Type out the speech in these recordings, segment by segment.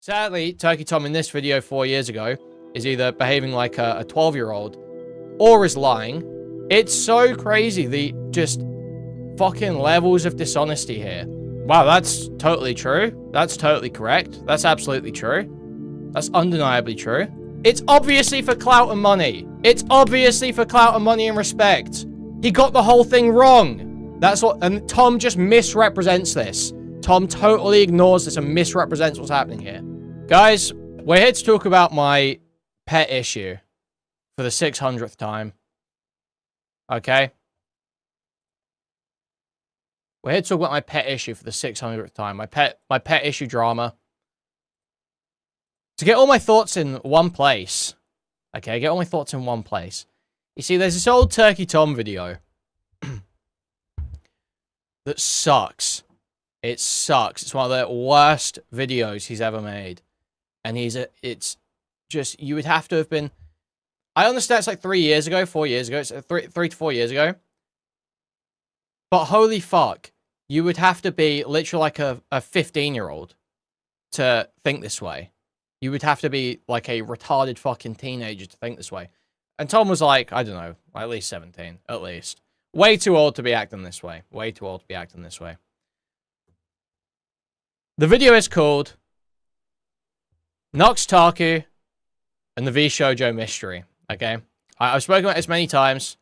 Sadly, Turkey Tom in this video 4 years ago is either behaving like a 12-year-old or is lying. It's so crazy, the just fucking levels of dishonesty here. Wow, that's totally true. That's totally correct. That's absolutely true. That's undeniably true. It's obviously for clout and money. It's obviously for clout and money and respect. He got the whole thing wrong. That's what, and Tom just misrepresents this. Tom totally ignores this and misrepresents what's happening here. Guys, we're here to talk about my pet issue for the 600th time. Okay? We're here to talk about my pet issue for the 600th time. My pet issue drama. To get all my thoughts in one place. Okay, get all my thoughts in one place. You see, there's this old Turkey Tom video that sucks. It sucks. It's one of the worst videos he's ever made. And it's just, you would have to have been, I understand it's like 3 years ago, 4 years ago. It's 3 to 4 years ago. But holy fuck, you would have to be literally like a 15-year-old to think this way. You would have to be like a retarded fucking teenager to think this way. And Tom was like, I don't know, at least 17, at least. Way too old to be acting this way. Way too old to be acting this way. The video is called NuxTaku and the V Shoujo Mystery. Okay? I've spoken about this many times.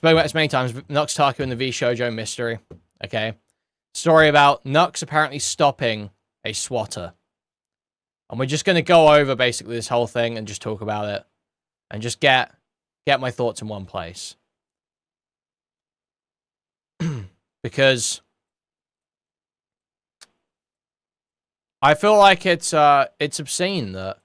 NuxTaku and the V Shoujo Mystery. Okay? Story about Nux apparently stopping a swatter. And we're just going to go over basically this whole thing and just talk about it. And just get my thoughts in one place. Because I feel like it's obscene that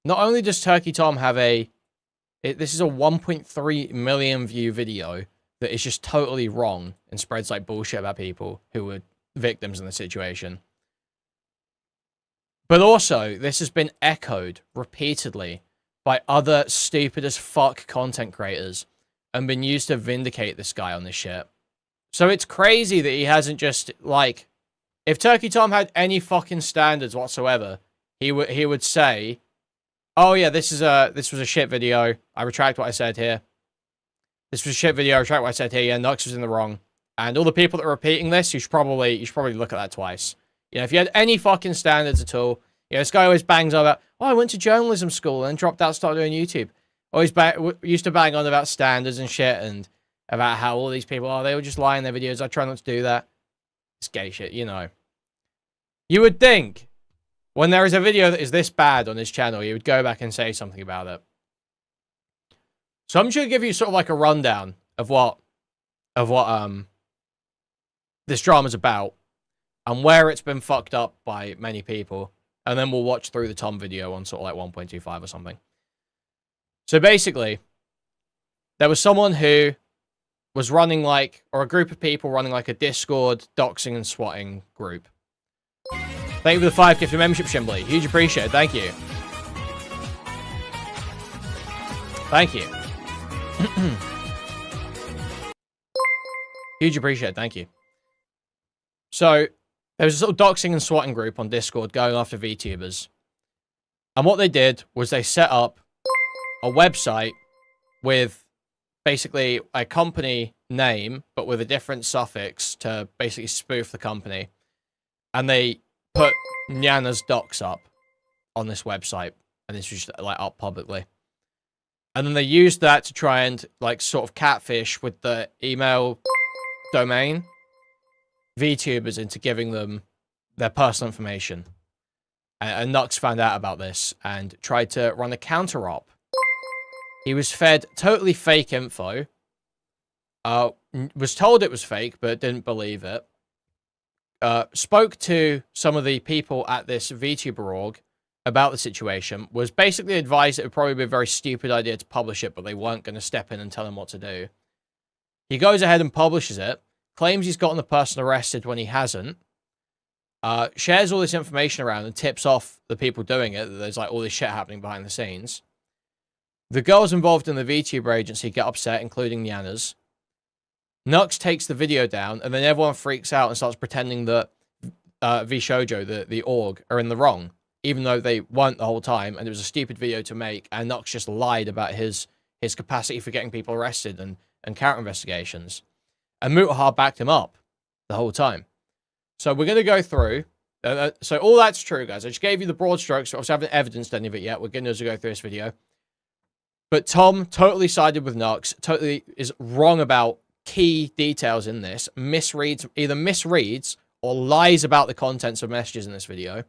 not only does Turkey Tom have this is a 1.3 million view video that is just totally wrong and spreads like bullshit about people who were victims in the situation. But also, this has been echoed repeatedly by other stupid as fuck content creators and been used to vindicate this guy on this shit. So it's crazy that he hasn't just, like, if Turkey Tom had any fucking standards whatsoever, he would say, oh yeah, this was a shit video. I retract what I said here. This was a shit video. I retract what I said here. Yeah, Nux was in the wrong. And all the people that are repeating this, you should probably look at that twice. You know, if you had any fucking standards at all, you know, this guy always bangs on about, oh, I went to journalism school and dropped out, started doing YouTube. Always used to bang on about standards and shit and about how all these people, they were just lying in their videos. I try not to do that. It's gay shit, you know. You would think when there is a video that is this bad on his channel, you would go back and say something about it. So I'm just going to give you sort of like a rundown of what this drama's about and where it's been fucked up by many people. And then we'll watch through the Tom video on sort of like 1.25 or something. So basically, there was someone who was running like, or a group of people running like a Discord doxing and swatting group. Thank you for the 5 gifted membership, Shimbly. Huge appreciate it. Thank you. Thank you. Huge appreciate it. Thank you. So, there was a sort of doxing and swatting group on Discord going after VTubers. And what they did was they set up a website with basically a company name, but with a different suffix to basically spoof the company. And they put Nyana's docs up on this website. And this was just, like, up publicly. And then they used that to try and, like, sort of catfish with the email domain VTubers into giving them their personal information. And Nux found out about this and tried to run a counter-op. He was fed totally fake info. Was told it was fake, but didn't believe it. Spoke to some of the people at this VTuber org about the situation. Was basically advised it would probably be a very stupid idea to publish it, but they weren't going to step in and tell him what to do. He goes ahead and publishes it. Claims he's gotten the person arrested when he hasn't. Shares all this information around and tips off the people doing it that there's like all this shit happening behind the scenes. The girls involved in the VTuber agency get upset, including Nyana's. Nux takes the video down, and then everyone freaks out and starts pretending that V Shoujo, the org, are in the wrong. even though they weren't the whole time, and it was a stupid video to make, and Nux just lied about his capacity for getting people arrested and counter investigations. And Mutahar backed him up the whole time. So we're going to go through. So all that's true, guys. I just gave you the broad strokes. So obviously I haven't evidenced any of it yet. We're going to go through this video. But Tom totally sided with Nux. Totally is wrong about key details in this. Either misreads or lies about the contents of messages in this video.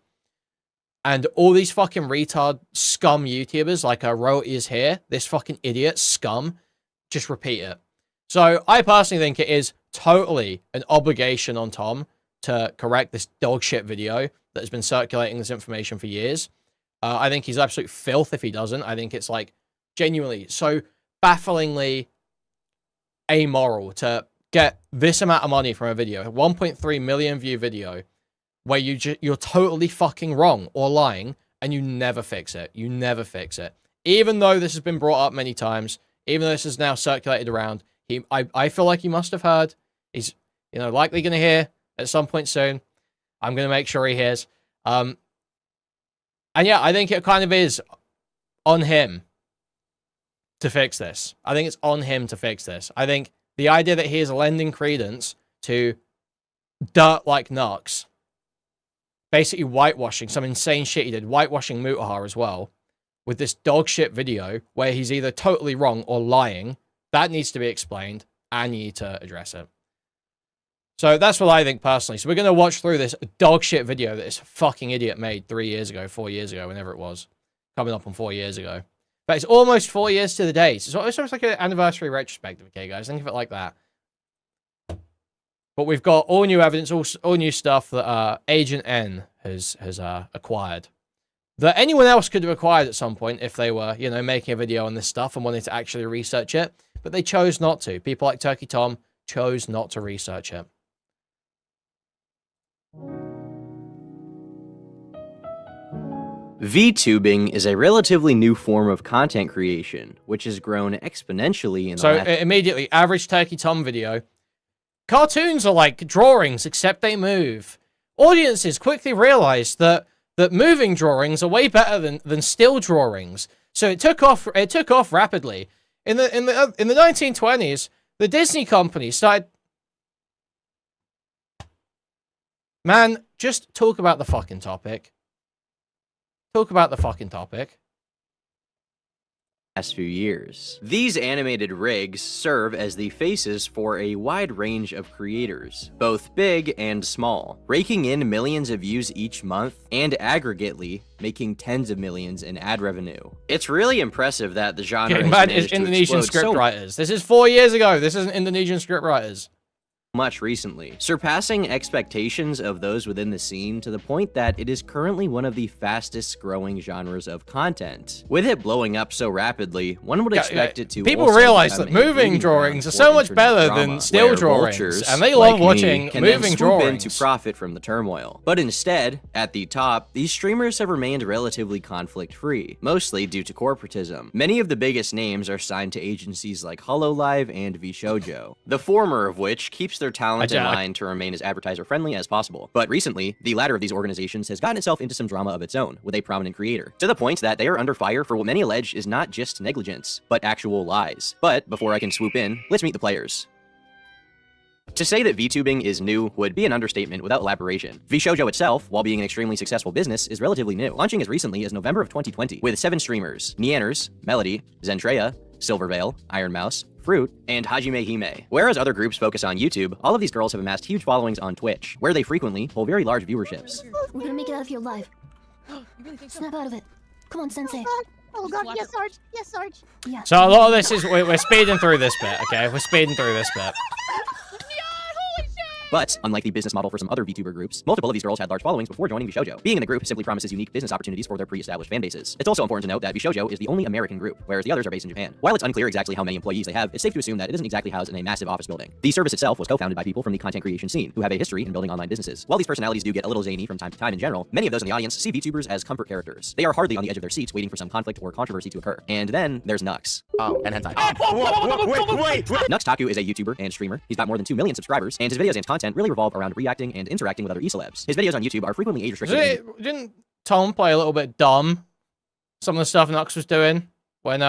And all these fucking retard scum YouTubers like Royalty is here, this fucking idiot scum, just repeat it. So I personally think it is totally an obligation on Tom to correct this dog shit video that has been circulating this information for years. I think he's absolute filth if he doesn't. I think it's like genuinely so bafflingly amoral to get this amount of money from a video, a 1.3 million view video, where you're totally fucking wrong or lying, and you never fix it. You never fix it. Even though this has been brought up many times, even though this is now circulated around, I feel like he must have heard. He's, likely going to hear at some point soon. I'm going to make sure he hears. And yeah, I think it kind of is on him to fix this. I think it's on him to fix this. I think the idea that he is lending credence to dirt like Nux, basically whitewashing some insane shit he did, whitewashing Mutahar as well, with this dog shit video where he's either totally wrong or lying, that needs to be explained, and you need to address it. So that's what I think personally. So we're going to watch through this dog shit video that this fucking idiot made 3 years ago, 4 years ago, whenever it was. Coming up on 4 years ago. But it's almost 4 years to the day. So it's almost like an anniversary retrospective, okay, guys? Think of it like that. But we've got all new evidence, all new stuff that Agent N has acquired. That anyone else could have acquired at some point if they were, making a video on this stuff and wanted to actually research it. But they chose not to. People like Turkey Tom chose not to research it. VTubing is a relatively new form of content creation, which has grown exponentially in the last... So immediately, average Turkey Tom video. Cartoons are like drawings, except they move. Audiences quickly realized that moving drawings are way better than still drawings. So it took off rapidly. In the 1920s, the Disney company started... Man, just talk about the fucking topic. Talk about the fucking topic. Last few years. These animated rigs serve as the faces for a wide range of creators, both big and small, raking in millions of views each month and aggregately making tens of millions in ad revenue. It's really impressive that the genre has managed to Indonesian explode script writers. This is 4 years ago. This isn't Indonesian script writers. Much recently, surpassing expectations of those within the scene to the point that it is currently one of the fastest growing genres of content. With it blowing up so rapidly, one would expect it to people realize that moving drawings are so much better than still drawings, and they love watching moving drawings to profit from the turmoil. But instead, at the top, these streamers have remained relatively conflict-free, mostly due to corporatism. Many of the biggest names are signed to agencies like HoloLive and VShojo, the former of which keeps their talent in line to remain as advertiser-friendly as possible. But recently, the latter of these organizations has gotten itself into some drama of its own with a prominent creator, to the point that they are under fire for what many allege is not just negligence, but actual lies. But before I can swoop in, let's meet the players. To say that VTubing is new would be an understatement without elaboration. VShojo itself, while being an extremely successful business, is relatively new, launching as recently as November of 2020, with 7 streamers: Neanners, Melody, Zentreya, Silverveil, Iron Mouse, Fruit, and Hajime Hime. Whereas other groups focus on YouTube, all of these girls have amassed huge followings on Twitch, where they frequently hold very large viewerships. We're gonna make it out of here alive. Snap out of it. Come on, Sensei. Oh god, yes, Sarge. Yes, Sarge. Yeah. So a lot of this is we're speeding through this bit, okay? We're speeding through this bit. But, unlike the business model for some other VTuber groups, multiple of these girls had large followings before joining VShojo. Being in the group simply promises unique business opportunities for their pre-established fan bases. It's also important to note that VShojo is the only American group, whereas the others are based in Japan. While it's unclear exactly how many employees they have, it's safe to assume that it isn't exactly housed in a massive office building. The service itself was co-founded by people from the content creation scene, who have a history in building online businesses. While these personalities do get a little zany from time to time in general, many of those in the audience see VTubers as comfort characters. They are hardly on the edge of their seats waiting for some conflict or controversy to occur. And then there's Nux. Oh, and hentai. Wait. NuxTaku is a YouTuber and streamer. He's got more than 2 million subscribers, and his videos and content really revolve around reacting and interacting with other e-celebs. His videos on YouTube are frequently age restricted. Tom play a little bit dumb. Some of the stuff Nux was doing when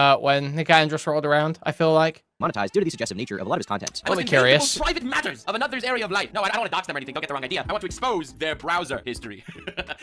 Nick Andros rolled around, I feel like. Monetized due to the suggestive nature of a lot of his content. I'm curious. The most private matters of another's area of life. No, I don't want to dox them or anything. Don't get the wrong idea. I want to expose their browser history.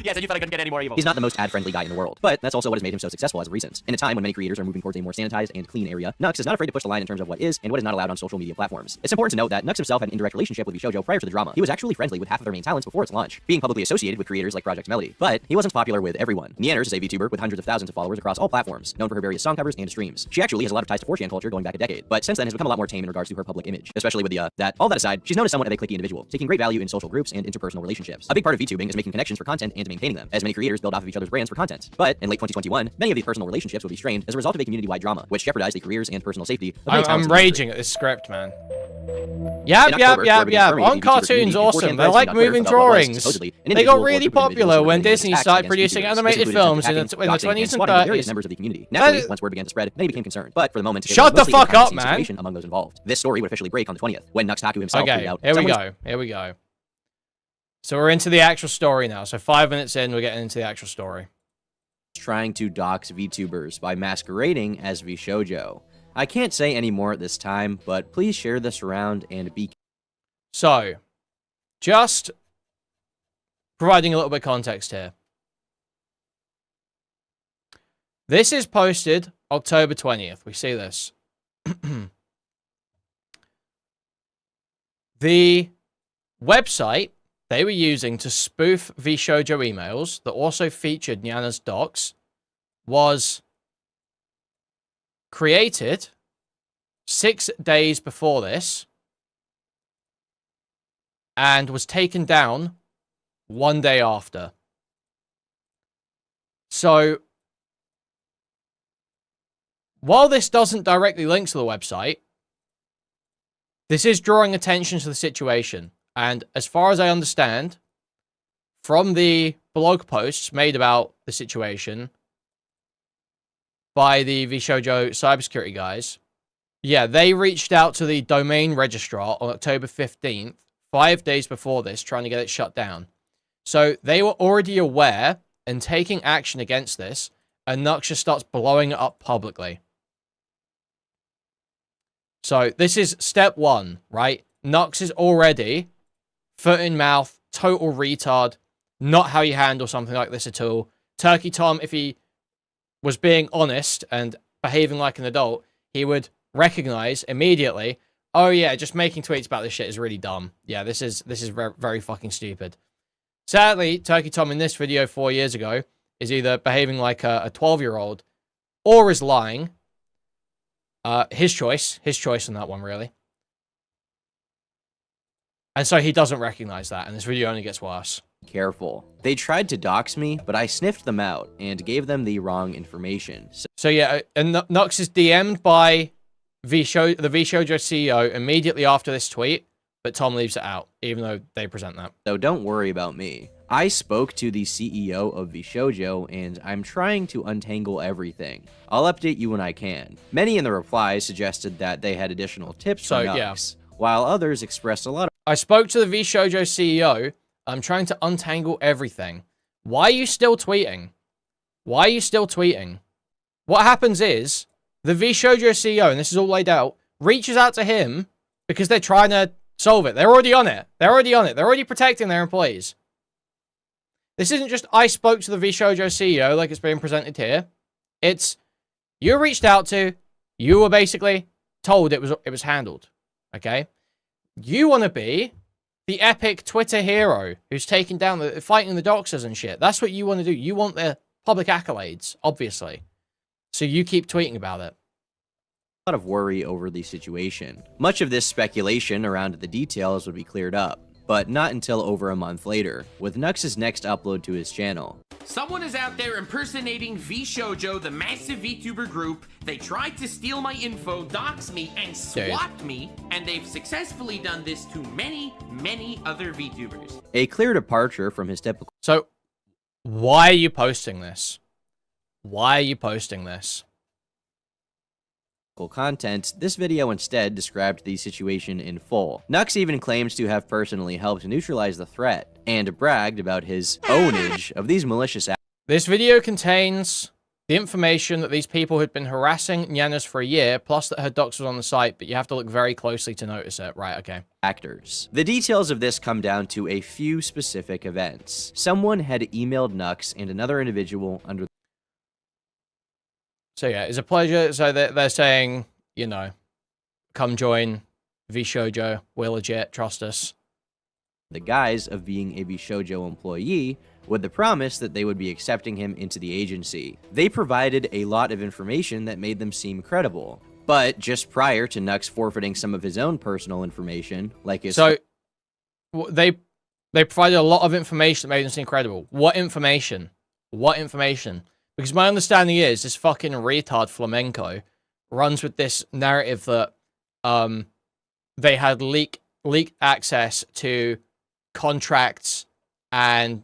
Yes, and you thought I couldn't get any more evil. He's not the most ad-friendly guy in the world, but that's also what has made him so successful as of recent. In a time when many creators are moving towards a more sanitized and clean area, Nux is not afraid to push the line in terms of what is and what is not allowed on social media platforms. It's important to note that Nux himself had an indirect relationship with VShojo prior to the drama. He was actually friendly with half of their main talents before its launch, being publicly associated with creators like Project Melody. But he wasn't popular with everyone. Neanners is a VTuber with hundreds of thousands of followers across all platforms, known for her various song covers and streams. She actually has a lot of ties to 4chan culture going back a decade, but since then has become a lot more tame in regards to her public image, especially with the that. All that aside, she's known as somewhat of a cliquey individual, taking great value in social groups and interpersonal relationships. A big part of VTubing is making connections for content and maintaining them, as many creators build off of each other's brands for content. But in late 2021, many of these personal relationships would be strained as a result of a community-wide drama, which jeopardized the careers and personal safety of many I'm talented raging at this script, man. Yep. On cartoons, awesome. They like moving drawings. They got really popular when Disney started producing animated films in the 20s and 30s. Members of the community. Naturally, once word began to spread, many became concerned. But for the moment, shut the fuck up, man. Among those involved. This story would officially break on the 20th when NuxTaku himself tweeted out. Here we go. So we're into the actual story now. So 5 minutes in, we're getting into the actual story. Trying to dox VTubers by masquerading as VShojo. I can't say any more at this time, but please share this around and be... So, just providing a little bit of context here. This is posted October 20th. We see this. The website they were using to spoof VShojo emails that also featured Nyanna's docs was created 6 days before this and was taken down 1 day after. So, while this doesn't directly link to the website, this is drawing attention to the situation. And as far as I understand, from the blog posts made about the situation by the VShojo cybersecurity guys, yeah, they reached out to the domain registrar on October 15th, 5 days before this, trying to get it shut down. So they were already aware and taking action against this, and Nux just starts blowing it up publicly. So this is step one, right? Nux is already foot in mouth, total retard, not how you handle something like this at all. Turkey Tom, if he was being honest and behaving like an adult, he would recognize immediately, oh yeah, just making tweets about this shit is really dumb. Yeah, this is very, very fucking stupid. Sadly, Turkey Tom in this video 4 years ago is either behaving like a 12-year-old or is lying. His choice on that one, really. And so he doesn't recognize that, and this video only gets worse. Careful. They tried to dox me, but I sniffed them out and gave them the wrong information. So yeah, and Nux is DM'd by the VShojo CEO immediately after this tweet, but Tom leaves it out, even though they present that. So don't worry about me. I spoke to the CEO of VShojo, and I'm trying to untangle everything. I'll update you when I can. Many in the replies suggested that they had additional tips for Nux, while others expressed a lot of... I spoke to the VShojo CEO. I'm trying to untangle everything. Why are you still tweeting? Why are you still tweeting? What happens is, the VShojo CEO, and this is all laid out, reaches out to him because they're trying to solve it. They're already on it. They're already protecting their employees. This isn't just, I spoke to the VShojo CEO like it's being presented here. It's, you reached out to, you were basically told it was handled. Okay? You want to be the epic Twitter hero who's taking down fighting the doxers and shit. That's what you want to do. You want the public accolades, obviously. So you keep tweeting about it. A lot of worry over the situation. Much of this speculation around the details would be cleared up, but not until over a month later, with Nux's next upload to his channel. Someone is out there impersonating VShojo, the massive VTuber group. They tried to steal my info, dox me, and swat me, and they've successfully done this to many, many other VTubers. A clear departure from his typical... So, why are you posting this? Why are you posting this? Content, this video instead described the situation in full. Nux even claims to have personally helped neutralize the threat, and bragged about his ownage of these malicious acts. This video contains the information that these people had been harassing Nyanas for a year, plus that her docs was on the site, but you have to look very closely to notice it. Right, okay. Actors. The details of this come down to a few specific events. Someone had emailed Nux and another individual under. So yeah, it's a pleasure. So they're saying, you know, come join VShojo. We're legit. Trust us. The guise of being a VShojo employee, with the promise that they would be accepting him into the agency. They provided a lot of information that made them seem credible. But just prior to Nux forfeiting some of his own personal information, like his... So, they provided a lot of information that made them seem credible. What information? What information? Because my understanding is this fucking retard flamenco runs with this narrative that they had leaked access to contracts and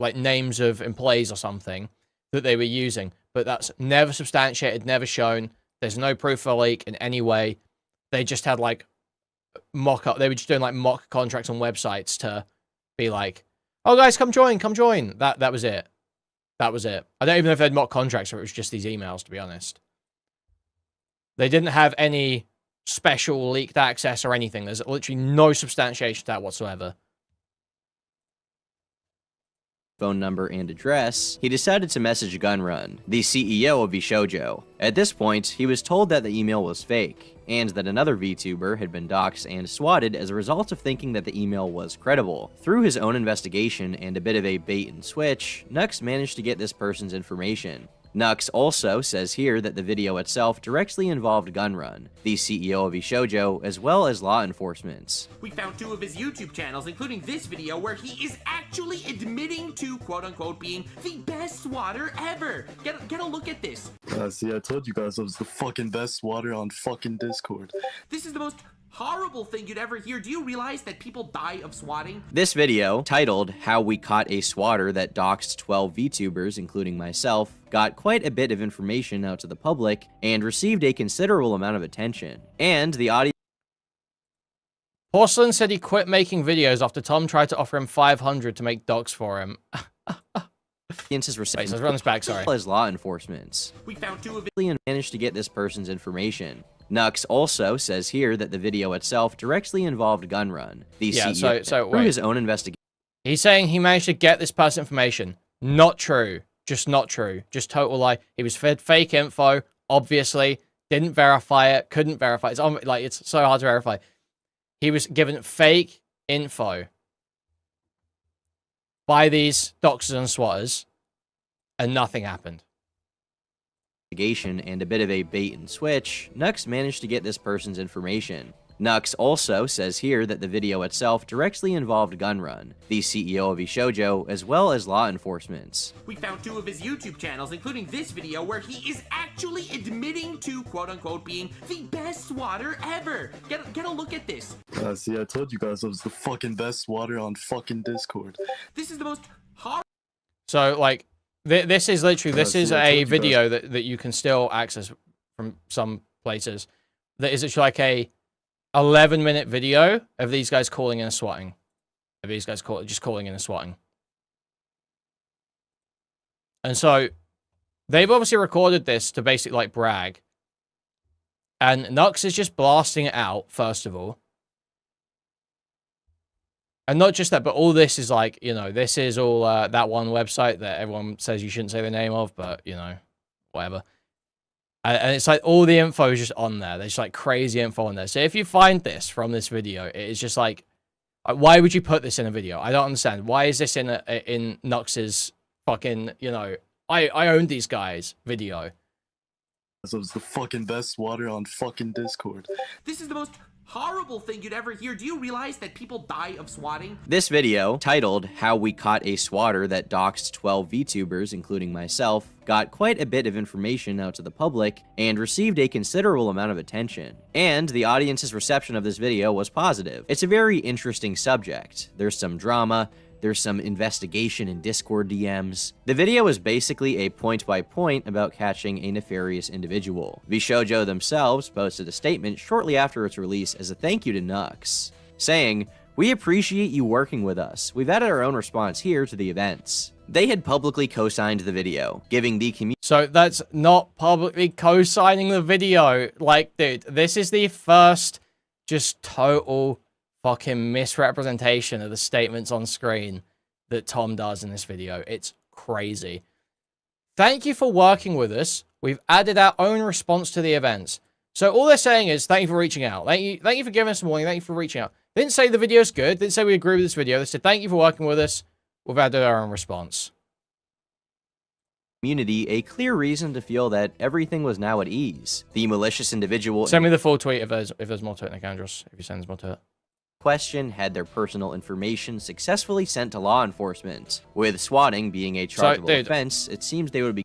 like names of employees or something that they were using, but that's never substantiated, never shown. There's no proof of a leak in any way. They just had like they were just doing like mock contracts on websites to be like, oh guys, come join. That was it. That was it. I don't even know if they had mock contracts or it was just these emails, to be honest. They didn't have any special leaked access or anything. There's literally no substantiation to that whatsoever. Phone number and address, he decided to message Gunrun, the CEO of VShojo. At this point, he was told that the email was fake, and that another VTuber had been doxxed and swatted as a result of thinking that the email was credible. Through his own investigation and a bit of a bait and switch, Nux managed to get this person's information. Nux also says here that the video itself directly involved Gunrun, the CEO of VShojo, as well as law enforcement. We found 2 of his YouTube channels, including this video where he is actually admitting to quote-unquote being the best swatter ever. Get a look at this. See, I told you guys I was the fucking best swatter on fucking Discord. This is the most horrible thing you'd ever hear. Do you realize that people die of swatting? This video, titled How We Caught a Swatter That Doxed 12 VTubers, including myself, got quite a bit of information out to the public and received a considerable amount of attention. And the audience... Porcelain said he quit making videos after Tom tried to offer him 500 to make docs for him. Wait, let's run this back, sorry. As law enforcement. We found 2 of it. And managed to get this person's information. Nux also says here that the video itself directly involved Gunrun, the CEO, so through his own investigation. He's saying he managed to get this person's information. Not true. Just not true. Just total lie. He was fed fake info, obviously. Didn't verify it. Couldn't verify it. It's so hard to verify. He was given fake info by these doxers and swatters, and nothing happened. And a bit of a bait and switch, Nux managed to get this person's information. Nux also says here that the video itself directly involved Gunrun, the CEO of VShojo, as well as law enforcement. We found 2 of his YouTube channels, including this video where he is actually admitting to quote-unquote being the best swatter ever. Get a look at this. See, I told you guys I was the fucking best swatter on fucking Discord. This is the most horrible. So, like, this is literally, this is a video that you can still access from some places. That is actually like a 11-minute video of these guys calling in and swatting. Of these guys just calling in and swatting. And so, they've obviously recorded this to basically, like, brag. And Nux is just blasting it out, first of all. And not just that, but all this is like, you know, this is all that one website that everyone says you shouldn't say the name of, but, you know, whatever. And it's like all the info is just on there. There's like crazy info on there. So if you find this from this video, it is just like, why would you put this in a video? I don't understand. Why is this in Nux's fucking, you know, I own these guys video? I was the fucking best swatter on fucking Discord. This is the most horrible thing you'd ever hear. Do you realize that people die of swatting? This video, titled How We Caught a Swatter That Doxed 12 VTubers, including myself, got quite a bit of information out to the public and received a considerable amount of attention. And the audience's reception of this video was positive. It's a very interesting subject. There's some drama, there's some investigation in Discord DMs. The video is basically a point-by-point about catching a nefarious individual. VShojo themselves posted a statement shortly after its release as a thank you to Nux, saying, "We appreciate you working with us. We've added our own response here to the events." They had publicly co-signed the video, giving the community... So that's not publicly co-signing the video. Like, dude, this is the first just total fucking misrepresentation of the statements on screen that Tom does in this video. It's crazy. Thank you for working with us. We've added our own response to the events. So all they're saying is, thank you for reaching out. Thank you for giving us a warning. Thank you for reaching out. They didn't say the video's good. They didn't say we agree with this video. They said, thank you for working with us. We've added our own response. community a clear reason to feel that everything was now at ease. The malicious individual Send me the full tweet if there's more to it, Nick Andros, if you send more to it. question had their personal information successfully sent to law enforcement. With swatting being a chargeable offense, it seems they would be...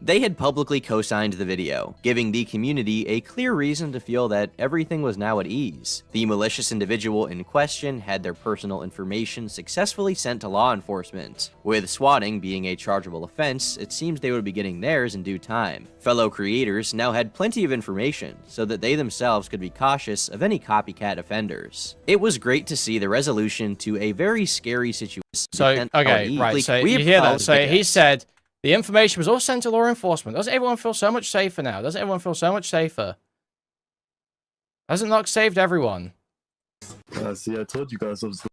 They had publicly co-signed the video, giving the community a clear reason to feel that everything was now at ease. The malicious individual in question had their personal information successfully sent to law enforcement. With swatting being a chargeable offense, it seems they would be getting theirs in due time. Fellow creators now had plenty of information, so that they themselves could be cautious of any copycat offenders. It was great to see the resolution to a very scary situation. So, okay, right, so you hear that. So he said, the information was all sent to law enforcement. Doesn't everyone feel so much safer now? Doesn't everyone feel so much safer? Hasn't Nux saved everyone? See, I told you guys I was...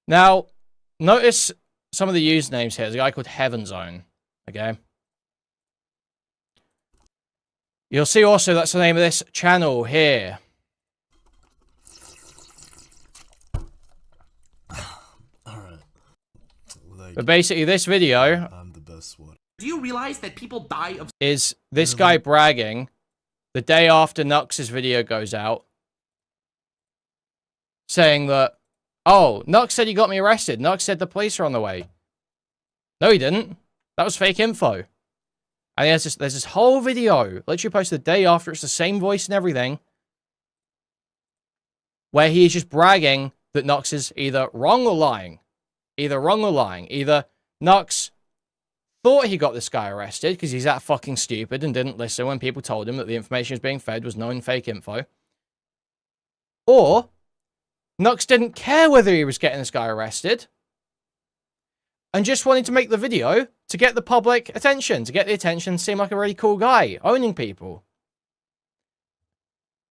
Now, notice some of the usernames here. There's a guy called Heaven Zone, okay? You'll see also that's the name of this channel here. But basically, this video I'm the best one. Do you realize that people die of... is this guy bragging the day after Nux's video goes out, saying that, oh, Nux said he got me arrested. Nux said the police are on the way. No, he didn't. That was fake info. And there's this whole video, literally posted the day after, it's the same voice and everything, where he is just bragging that Nux is either wrong or lying. Either wrong or lying. Either Nux thought he got this guy arrested because he's that fucking stupid and didn't listen when people told him that the information he was being fed was known fake info. Or Nux didn't care whether he was getting this guy arrested and just wanted to make the video to get the public attention, to get the attention, seem like a really cool guy, owning people.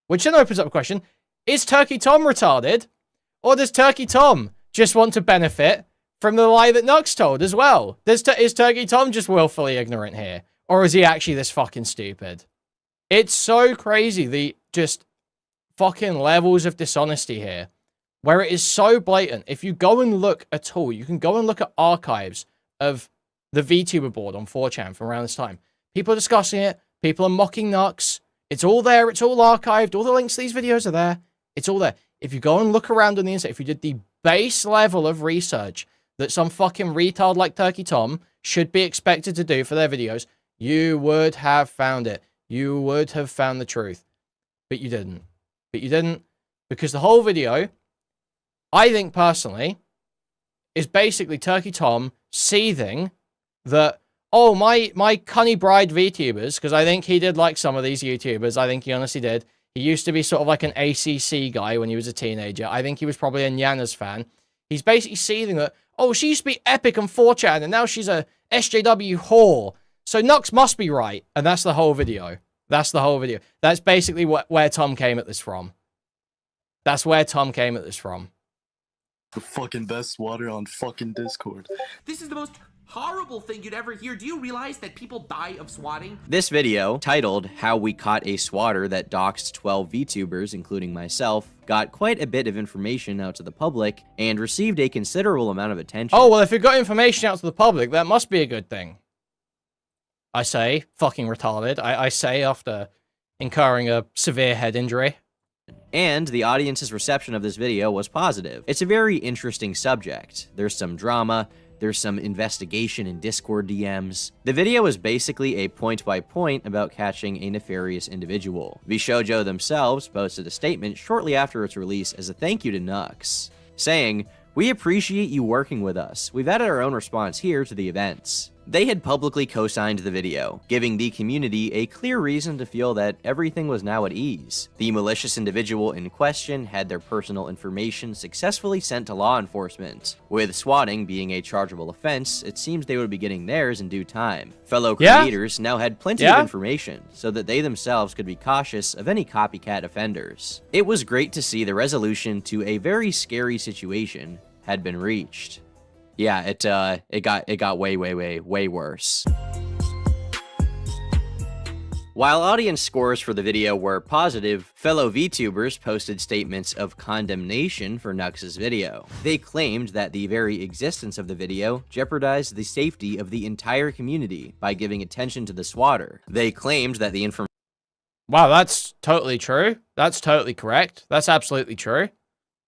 Which then opens up a question, is Turkey Tom retarded? Or does Turkey Tom just want to benefit from the lie that Nux told as well? Is Turkey Tom just willfully ignorant here? Or is he actually this fucking stupid? It's so crazy, the just fucking levels of dishonesty here. Where it is so blatant. If you go and look at all, you can go and look at archives of the VTuber board on 4chan from around this time. People are discussing it. People are mocking Nux. It's all there. It's all archived. All the links to these videos are there. It's all there. If you go and look around on the internet, if you did the base level of research that some fucking retard like Turkey Tom should be expected to do for their videos, you would have found it. You would have found the truth. But you didn't. But you didn't, because the whole video, I think personally, is basically Turkey Tom seething that, oh, my cunny bride VTubers, because I think he did like some of these YouTubers. I think he honestly did. He used to be sort of like an ACC guy when he was a teenager. I think he was probably a Nyanas fan. He's basically seething that, oh, she used to be epic on 4chan, and now she's a SJW whore. So Nux must be right. And that's the whole video. That's the whole video. That's basically where Tom came at this from. That's where Tom came at this from. The fucking best water on fucking Discord. This is the most horrible thing you'd ever hear. Do you realize that people die of swatting? This video, titled How We Caught a Swatter That Doxed 12 VTubers, including myself, got quite a bit of information out to the public and received a considerable amount of attention. Oh, well, if it got information out to the public, that must be a good thing. I say, fucking retarded. I say after incurring a severe head injury. And the audience's reception of this video was positive. It's a very interesting subject. There's some drama, there's some investigation in Discord DMs. The video is basically a point-by-point about catching a nefarious individual. VShojo themselves posted a statement shortly after its release as a thank you to Nux, saying, "We appreciate you working with us. We've added our own response here to the events." They had publicly co-signed the video, giving the community a clear reason to feel that everything was now at ease. The malicious individual in question had their personal information successfully sent to law enforcement. With swatting being a chargeable offense, it seems they would be getting theirs in due time. Fellow creators now had plenty of information, so that they themselves could be cautious of any copycat offenders. It was great to see the resolution to a very scary situation had been reached. Yeah, it got way worse. While audience scores for the video were positive, fellow VTubers posted statements of condemnation for Nux's video. They claimed that the very existence of the video jeopardized the safety of the entire community by giving attention to the swatter. They claimed that the information... Wow, that's totally true. That's totally correct. That's absolutely true.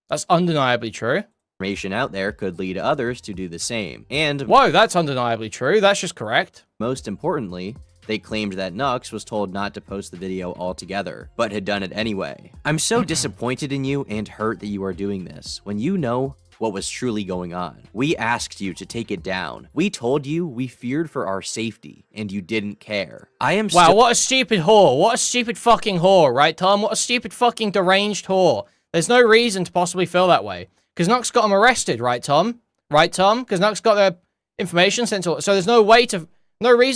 That's undeniably true. Information out there could lead others to do the same. And whoa, that's undeniably true. That's just correct. Most importantly, they claimed that Nux was told not to post the video altogether, but had done it anyway. I'm so disappointed in you and hurt that you are doing this, when you know what was truly going on. We asked you to take it down. We told you we feared for our safety, and you didn't care. I am wow, what a stupid whore. What a stupid fucking whore, right, Tom? What a stupid fucking deranged whore. There's no reason to possibly feel that way. Because Nux got him arrested, right, Tom? Right, Tom? Because Nux got their information sent to... So there's no reason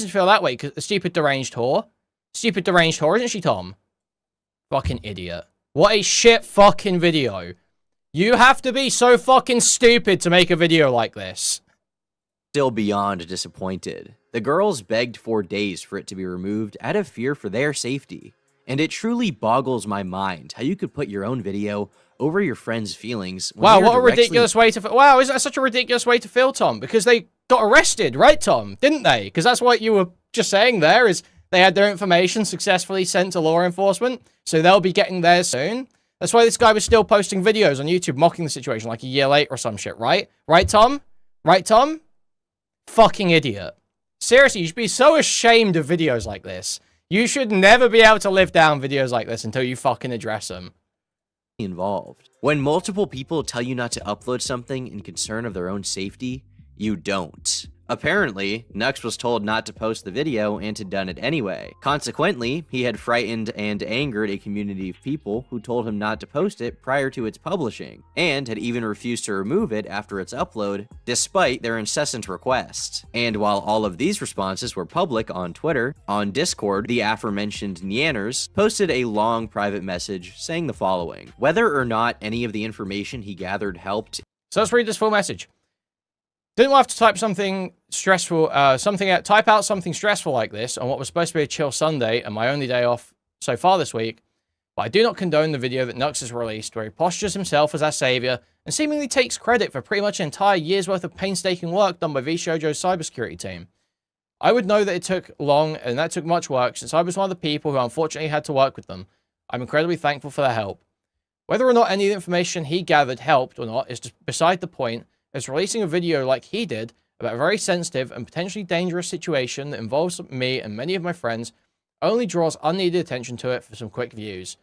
to feel that way, because the stupid deranged whore. Stupid deranged whore, isn't she, Tom? Fucking idiot. What a shit fucking video. You have to be so fucking stupid to make a video like this. Still beyond disappointed. The girls begged for days for it to be removed out of fear for their safety. And it truly boggles my mind how you could put your own video over your friend's feelings. Wow, what a ridiculous way to... Wow, isn't that such a ridiculous way to feel, Tom? Because they got arrested, right, Tom? Didn't they? Because that's what you were just saying there, is they had their information successfully sent to law enforcement, so they'll be getting theirs soon. That's why this guy was still posting videos on YouTube mocking the situation like a year later or some shit, right? Right, Tom? Right, Tom? Fucking idiot. Seriously, you should be so ashamed of videos like this. You should never be able to live down videos like this until you fucking address them. Involved. When multiple people tell you not to upload something in concern of their own safety, you don't. Apparently, Nux was told not to post the video and had done it anyway. Consequently, he had frightened and angered a community of people who told him not to post it prior to its publishing, and had even refused to remove it after its upload, despite their incessant requests. And while all of these responses were public on Twitter, on Discord, the aforementioned Nyanners posted a long private message saying the following: whether or not any of the information he gathered helped... So let's read this full message. Didn't want to type something stressful, type out something stressful like this on what was supposed to be a chill Sunday and my only day off so far this week, but I do not condone the video that Nux has released where he postures himself as our savior and seemingly takes credit for pretty much an entire year's worth of painstaking work done by VShojo's cybersecurity team. I would know that it took long and that took much work since I was one of the people who unfortunately had to work with them. I'm incredibly thankful for their help. Whether or not any of the information he gathered helped or not is just beside the point, as releasing a video like he did about a very sensitive and potentially dangerous situation that involves me and many of my friends only draws unneeded attention to it for some quick views.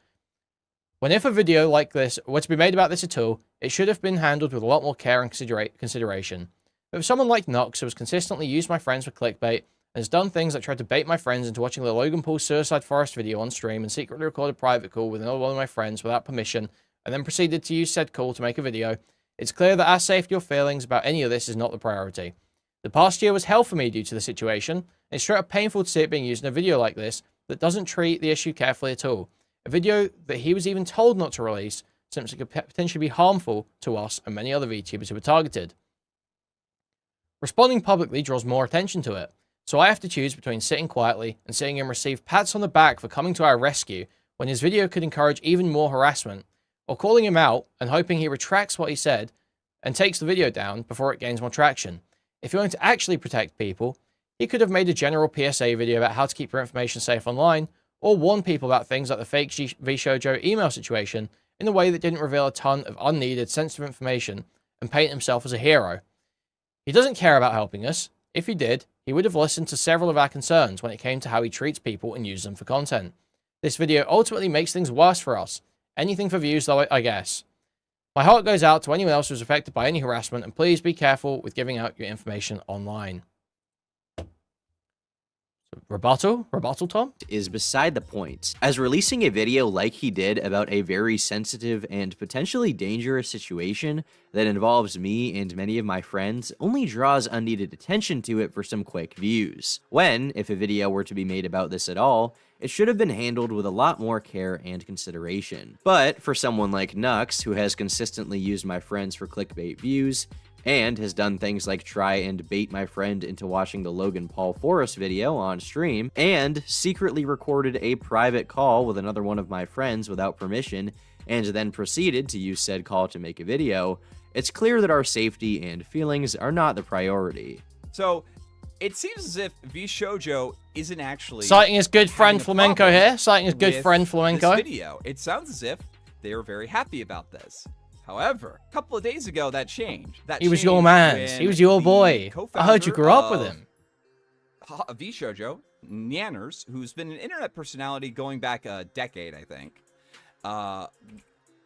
When if a video like this were to be made about this at all, it should have been handled with a lot more care and consideration. But for someone like Nux, who has consistently used my friends for clickbait, and has done things like tried to bait my friends into watching the Logan Paul Suicide Forest video on stream and secretly recorded a private call with another one of my friends without permission, and then proceeded to use said call to make a video, it's clear that our safety or feelings about any of this is not the priority. The past year was hell for me due to the situation, and it's straight up painful to see it being used in a video like this that doesn't treat the issue carefully at all. A video that he was even told not to release, since it could potentially be harmful to us and many other VTubers who were targeted. Responding publicly draws more attention to it, so I have to choose between sitting quietly and seeing him receive pats on the back for coming to our rescue when his video could encourage even more harassment, or calling him out and hoping he retracts what he said and takes the video down before it gains more traction. If you're going to actually protect people, he could have made a general PSA video about how to keep your information safe online, or warn people about things like the fake VShojo email situation in a way that didn't reveal a ton of unneeded sensitive information and paint himself as a hero. He doesn't care about helping us. If he did, he would have listened to several of our concerns when it came to how he treats people and uses them for content. This video ultimately makes things worse for us. Anything for views, though, I guess. My heart goes out to anyone else who's affected by any harassment, and please be careful with giving out your information online. Rebuttal? Rebuttal, Tom? Is beside the point, as releasing a video like he did about a very sensitive and potentially dangerous situation that involves me and many of my friends only draws unneeded attention to it for some quick views. When, if a video were to be made about this at all, it should have been handled with a lot more care and consideration. But for someone like Nux, who has consistently used my friends for clickbait views, and has done things like try and bait my friend into watching the Logan Paul Forrest video on stream, and secretly recorded a private call with another one of my friends without permission, and then proceeded to use said call to make a video, it's clear that our safety and feelings are not the priority. So, it seems as if VShojo isn't actually Citing his good friend having a Flamenco problem here. Citing his good with friend Flamenco. this video. It sounds as if they are very happy about this. However, a couple of days ago, that changed. He was your man. He was your boy. I heard you grew up with him. VShojo, Nyanners, who's been an internet personality going back a decade, I think.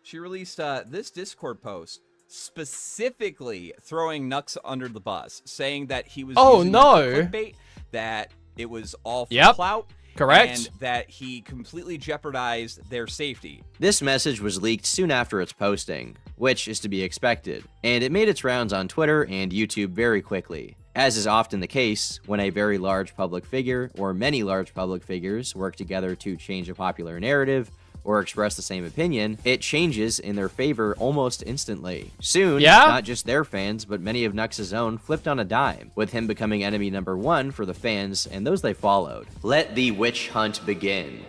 She released this Discord post specifically throwing Nux under the bus, saying that he was using it for clickbait, that it was all for clout. Correct. And that he completely jeopardized their safety. This message was leaked soon after its posting, which is to be expected, and it made its rounds on Twitter and YouTube very quickly. As is often the case, when a very large public figure, or many large public figures, work together to change a popular narrative, or express the same opinion, it changes in their favor almost instantly. Soon, not just their fans, but many of Nux's own flipped on a dime, with him becoming enemy number one for the fans and those they followed. Let the witch hunt begin.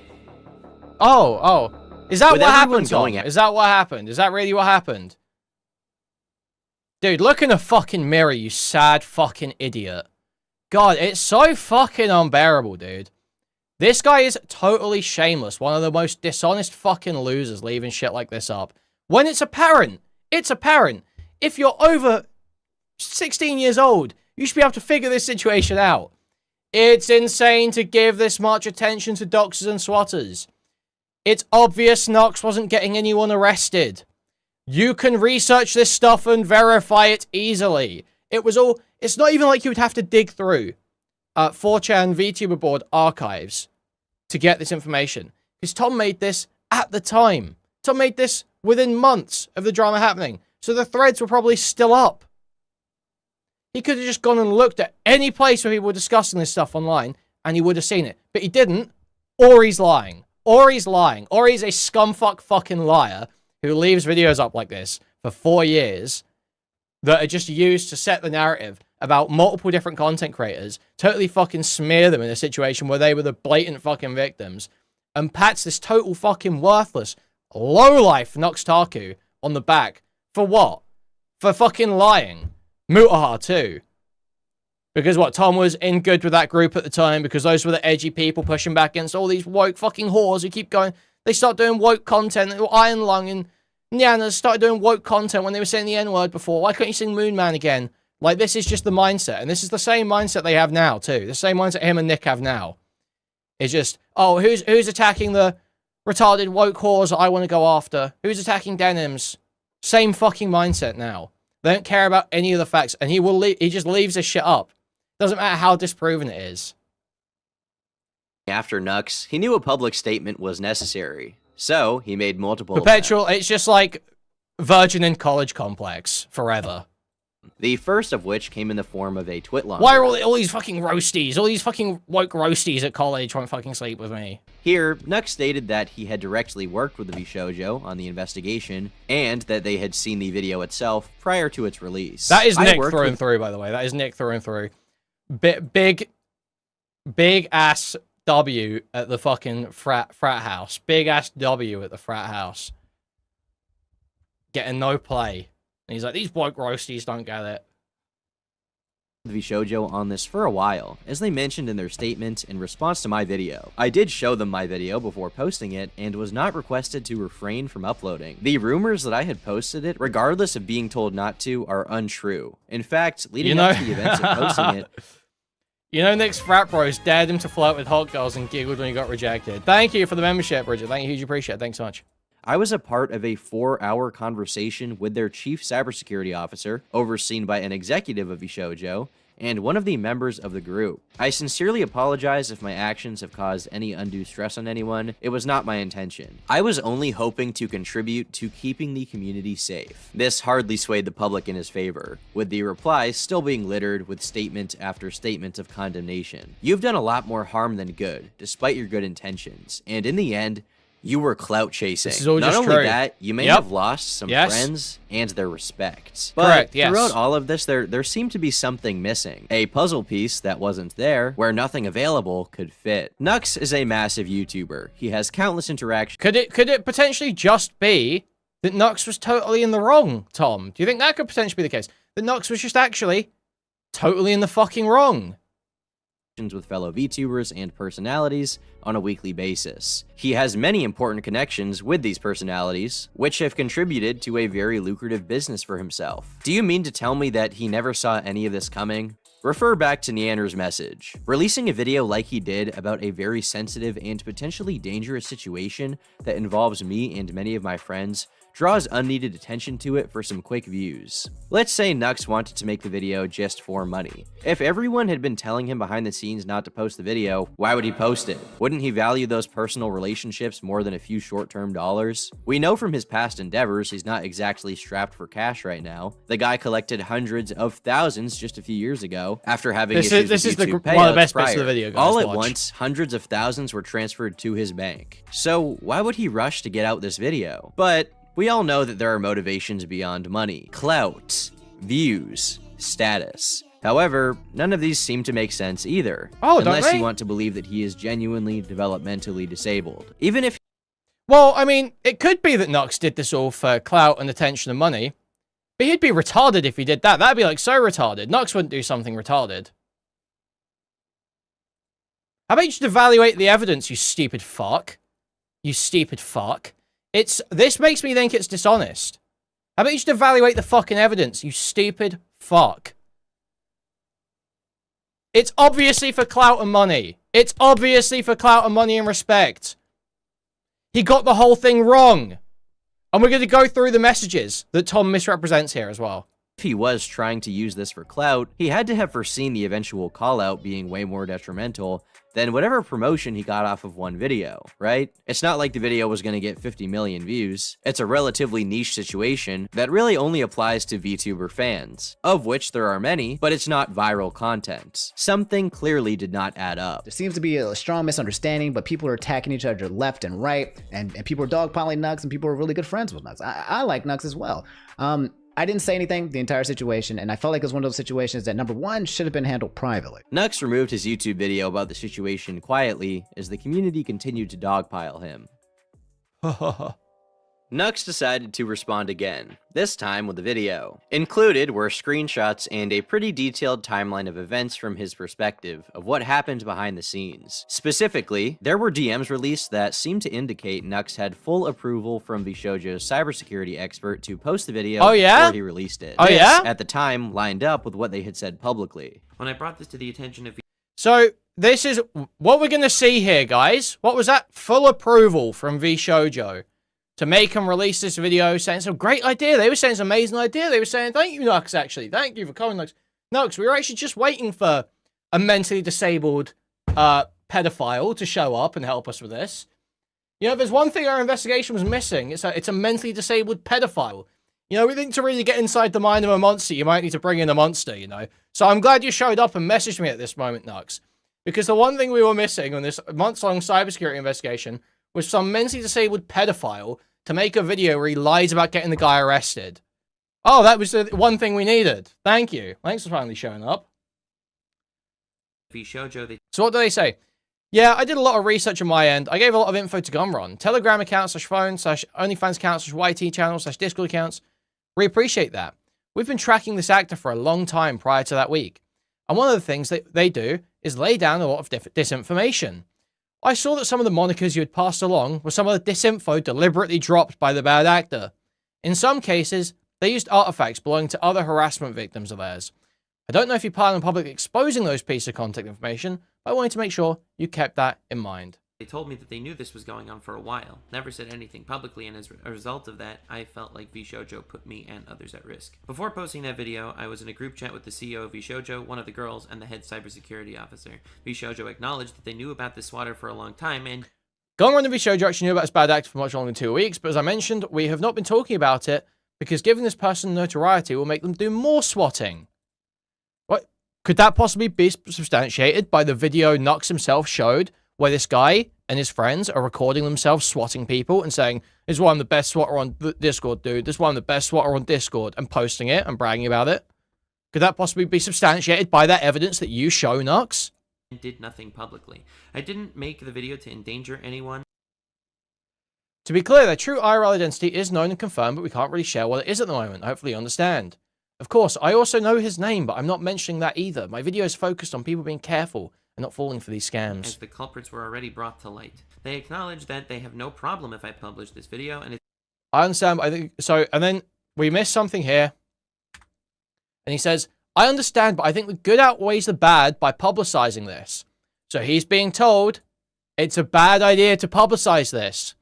Oh. Is that what happened, Tom? Is that what happened? Is that really what happened? Dude, look in the fucking mirror, you sad fucking idiot. God, it's so fucking unbearable, dude. This guy is totally shameless. One of the most dishonest fucking losers leaving shit like this up. When it's apparent. It's apparent. If you're over 16 years old, you should be able to figure this situation out. It's insane to give this much attention to doxers and swatters. It's obvious Nux wasn't getting anyone arrested. You can research this stuff and verify it easily. It's not even like you would have to dig through 4chan VTuber board archives to get this information. Because Tom made this at the time. Tom made this within months of the drama happening. So the threads were probably still up. He could have just gone and looked at any place where people were discussing this stuff online and he would have seen it. But he didn't. Or he's lying. Or he's lying. Or he's a scumfuck fucking liar who leaves videos up like this for 4 years that are just used to set the narrative about multiple different content creators, totally fucking smear them in a situation where they were the blatant fucking victims, and pats this total fucking worthless, lowlife NuxTaku on the back. For what? For fucking lying. Mutaha too. Because what, Tom was in good with that group at the time, because those were the edgy people pushing back against all these woke fucking whores who keep going, they start doing woke content, Iron Lung and Nyanners started doing woke content when they were saying the N-word before. Why can't you sing Moon Man again? Like, this is just the mindset. And this is the same mindset they have now, too. The same mindset him and Nick have now. It's just, oh, who's attacking the retarded woke whores that I want to go after? Who's attacking denims? Same fucking mindset now. They don't care about any of the facts. And he just leaves this shit up. Doesn't matter how disproven it is. After Nux, he knew a public statement was necessary. So, he made multiple... Perpetual, it's just like Virgin in College complex. Forever. The first of which came in the form of a twit launcher. Why are all these fucking roasties? All these fucking woke roasties at college won't fucking sleep with me. Here, Nux stated that he had directly worked with the VShojo on the investigation, and that they had seen the video itself prior to its release. That is Nick through and through, by the way. That is Nick through and through. Big ass W at the fucking frat house. Big ass W at the frat house. Getting no play. And he's like, these woke roasties don't get it. The VShojo on this for a while, as they mentioned in their statement in response to my video. I did show them my video before posting it, and was not requested to refrain from uploading. The rumors that I had posted it, regardless of being told not to, are untrue. In fact, leading up to the events of posting it... You know, Nick's frat bros dared him to flirt with hot girls and giggled when he got rejected. Thank you for the membership, Bridget. Thank you, huge appreciate it. Thanks so much. I was a part of a 4-hour conversation with their chief cybersecurity officer, overseen by an executive of VShojo, and one of the members of the group. I sincerely apologize if my actions have caused any undue stress on anyone. It was not my intention. I was only hoping to contribute to keeping the community safe. This hardly swayed the public in his favor, with the replies still being littered with statement after statement of condemnation. You've done a lot more harm than good, despite your good intentions, and in the end, you were clout chasing. This is all Not just only true. that, you may Yep. have lost some Yes. friends and their respect. But Correct, yes. throughout all of this, there seemed to be something missing. A puzzle piece that wasn't there, where nothing available could fit. Nux is a massive YouTuber. He has countless interactions. Could it potentially just be that Nux was totally in the wrong, Tom? Do you think that could potentially be the case? That Nux was just actually totally in the fucking wrong? With fellow VTubers and personalities on a weekly basis. He has many important connections with these personalities, which have contributed to a very lucrative business for himself. Do you mean to tell me that he never saw any of this coming? Refer back to Neander's message. Releasing a video like he did about a very sensitive and potentially dangerous situation that involves me and many of my friends draws unneeded attention to it for some quick views. Let's say Nux wanted to make the video just for money. If everyone had been telling him behind the scenes not to post the video, why would he post it? Wouldn't he value those personal relationships more than a few short-term dollars? We know from his past endeavors he's not exactly strapped for cash right now. The guy collected hundreds of thousands just a few years ago after having issues with YouTube one of the best payouts bits of the prior. video, guys. All at Watch. once, hundreds of thousands were transferred to his bank. So why would he rush to get out this video? But we all know that there are motivations beyond money. Clout, views, status. However, none of these seem to make sense either. Oh, don't unless they? you want to believe that he is genuinely developmentally disabled. Even if Well, I mean, it could be that Nux did this all for clout and attention and money, but he'd be retarded if he did that. That'd be like so retarded. Nux wouldn't do something retarded. How about you just evaluate the evidence, you stupid fuck? You stupid fuck. This makes me think it's dishonest. How about you just evaluate the fucking evidence, you stupid fuck? It's obviously for clout and money. It's obviously for clout and money and respect. He got the whole thing wrong. And we're going to go through the messages that Tom misrepresents here as well. he was trying to use this for clout, he had to have foreseen the eventual call-out being way more detrimental than whatever promotion he got off of one video, right? It's not like the video was going to get 50 million views. It's a relatively niche situation that really only applies to VTuber fans, of which there are many, but it's not viral content. Something clearly did not add up. There seems to be a strong misunderstanding, but people are attacking each other left and right, and people are dogpiling Nux, and people are really good friends with Nux. I like Nux as well. I didn't say anything the entire situation, and I felt like it was one of those situations that, number one, should have been handled privately. Nux removed his YouTube video about the situation quietly as the community continued to dogpile him. Nux decided to respond again, this time with a video. Included were screenshots and a pretty detailed timeline of events from his perspective of what happened behind the scenes. Specifically, there were DMs released that seemed to indicate Nux had full approval from VShojo's cybersecurity expert to post the video before he released it. Oh, This, yeah? at the time, lined up with what they had said publicly. When I brought this to the attention of So, this is what we're going to see here, guys. What was that? Full approval from VShojo to make them release this video, saying it's a great idea. They were saying it's an amazing idea. They were saying, thank you, Nux, actually. Thank you for coming, Nux. Nux, we were actually just waiting for a mentally disabled pedophile to show up and help us with this. You know, there's one thing our investigation was missing. It's a mentally disabled pedophile. You know, we think to really get inside the mind of a monster, you might need to bring in a monster, you know. So I'm glad you showed up and messaged me at this moment, Nux. Because the one thing we were missing on this months-long cybersecurity investigation was some mentally disabled pedophile to make a video where he lies about getting the guy arrested. Oh, that was the one thing we needed. Thank you. Thanks for finally showing up. VShojo, So what do they say? Yeah, I did a lot of research on my end. I gave a lot of info to Gumron. Telegram account /phone /OnlyFans account /YT channel /Discord accounts. We appreciate that. We've been tracking this actor for a long time prior to that week. And one of the things that they do is lay down a lot of disinformation. I saw that some of the monikers you had passed along were some of the disinfo deliberately dropped by the bad actor. In some cases, they used artifacts belonging to other harassment victims of theirs. I don't know if you plan on publicly exposing those pieces of contact information, but I wanted to make sure you kept that in mind. They told me that they knew this was going on for a while, never said anything publicly, and as a result of that, I felt like VShojo put me and others at risk. Before posting that video, I was in a group chat with the CEO of VShojo, one of the girls, and the head cybersecurity officer. VShojo acknowledged that they knew about this swatter for a long time, and Going on the VShojo actually knew about this bad act for much longer than 2 weeks, but as I mentioned, we have not been talking about it because giving this person notoriety will make them do more swatting. What? Could that possibly be substantiated by the video Nux himself showed, where this guy and his friends are recording themselves swatting people and saying, "This is why I'm the best swatter on Discord, dude. This is why I'm the best swatter on Discord," and posting it and bragging about it? Could that possibly be substantiated by that evidence that you show, Nux? did nothing publicly. I didn't make the video to endanger anyone. To be clear, their true IRL identity is known and confirmed, but we can't really share what it is at the moment. Hopefully you understand. Of course, I also know his name, but I'm not mentioning that either. My video is focused on people being careful and not falling for these scams. As the culprits were already brought to light. They acknowledge that they have no problem if I publish this video, and I understand, but I think so. And then we missed something here. And he says, I understand, but I think the good outweighs the bad by publicizing this. So he's being told it's a bad idea to publicize this.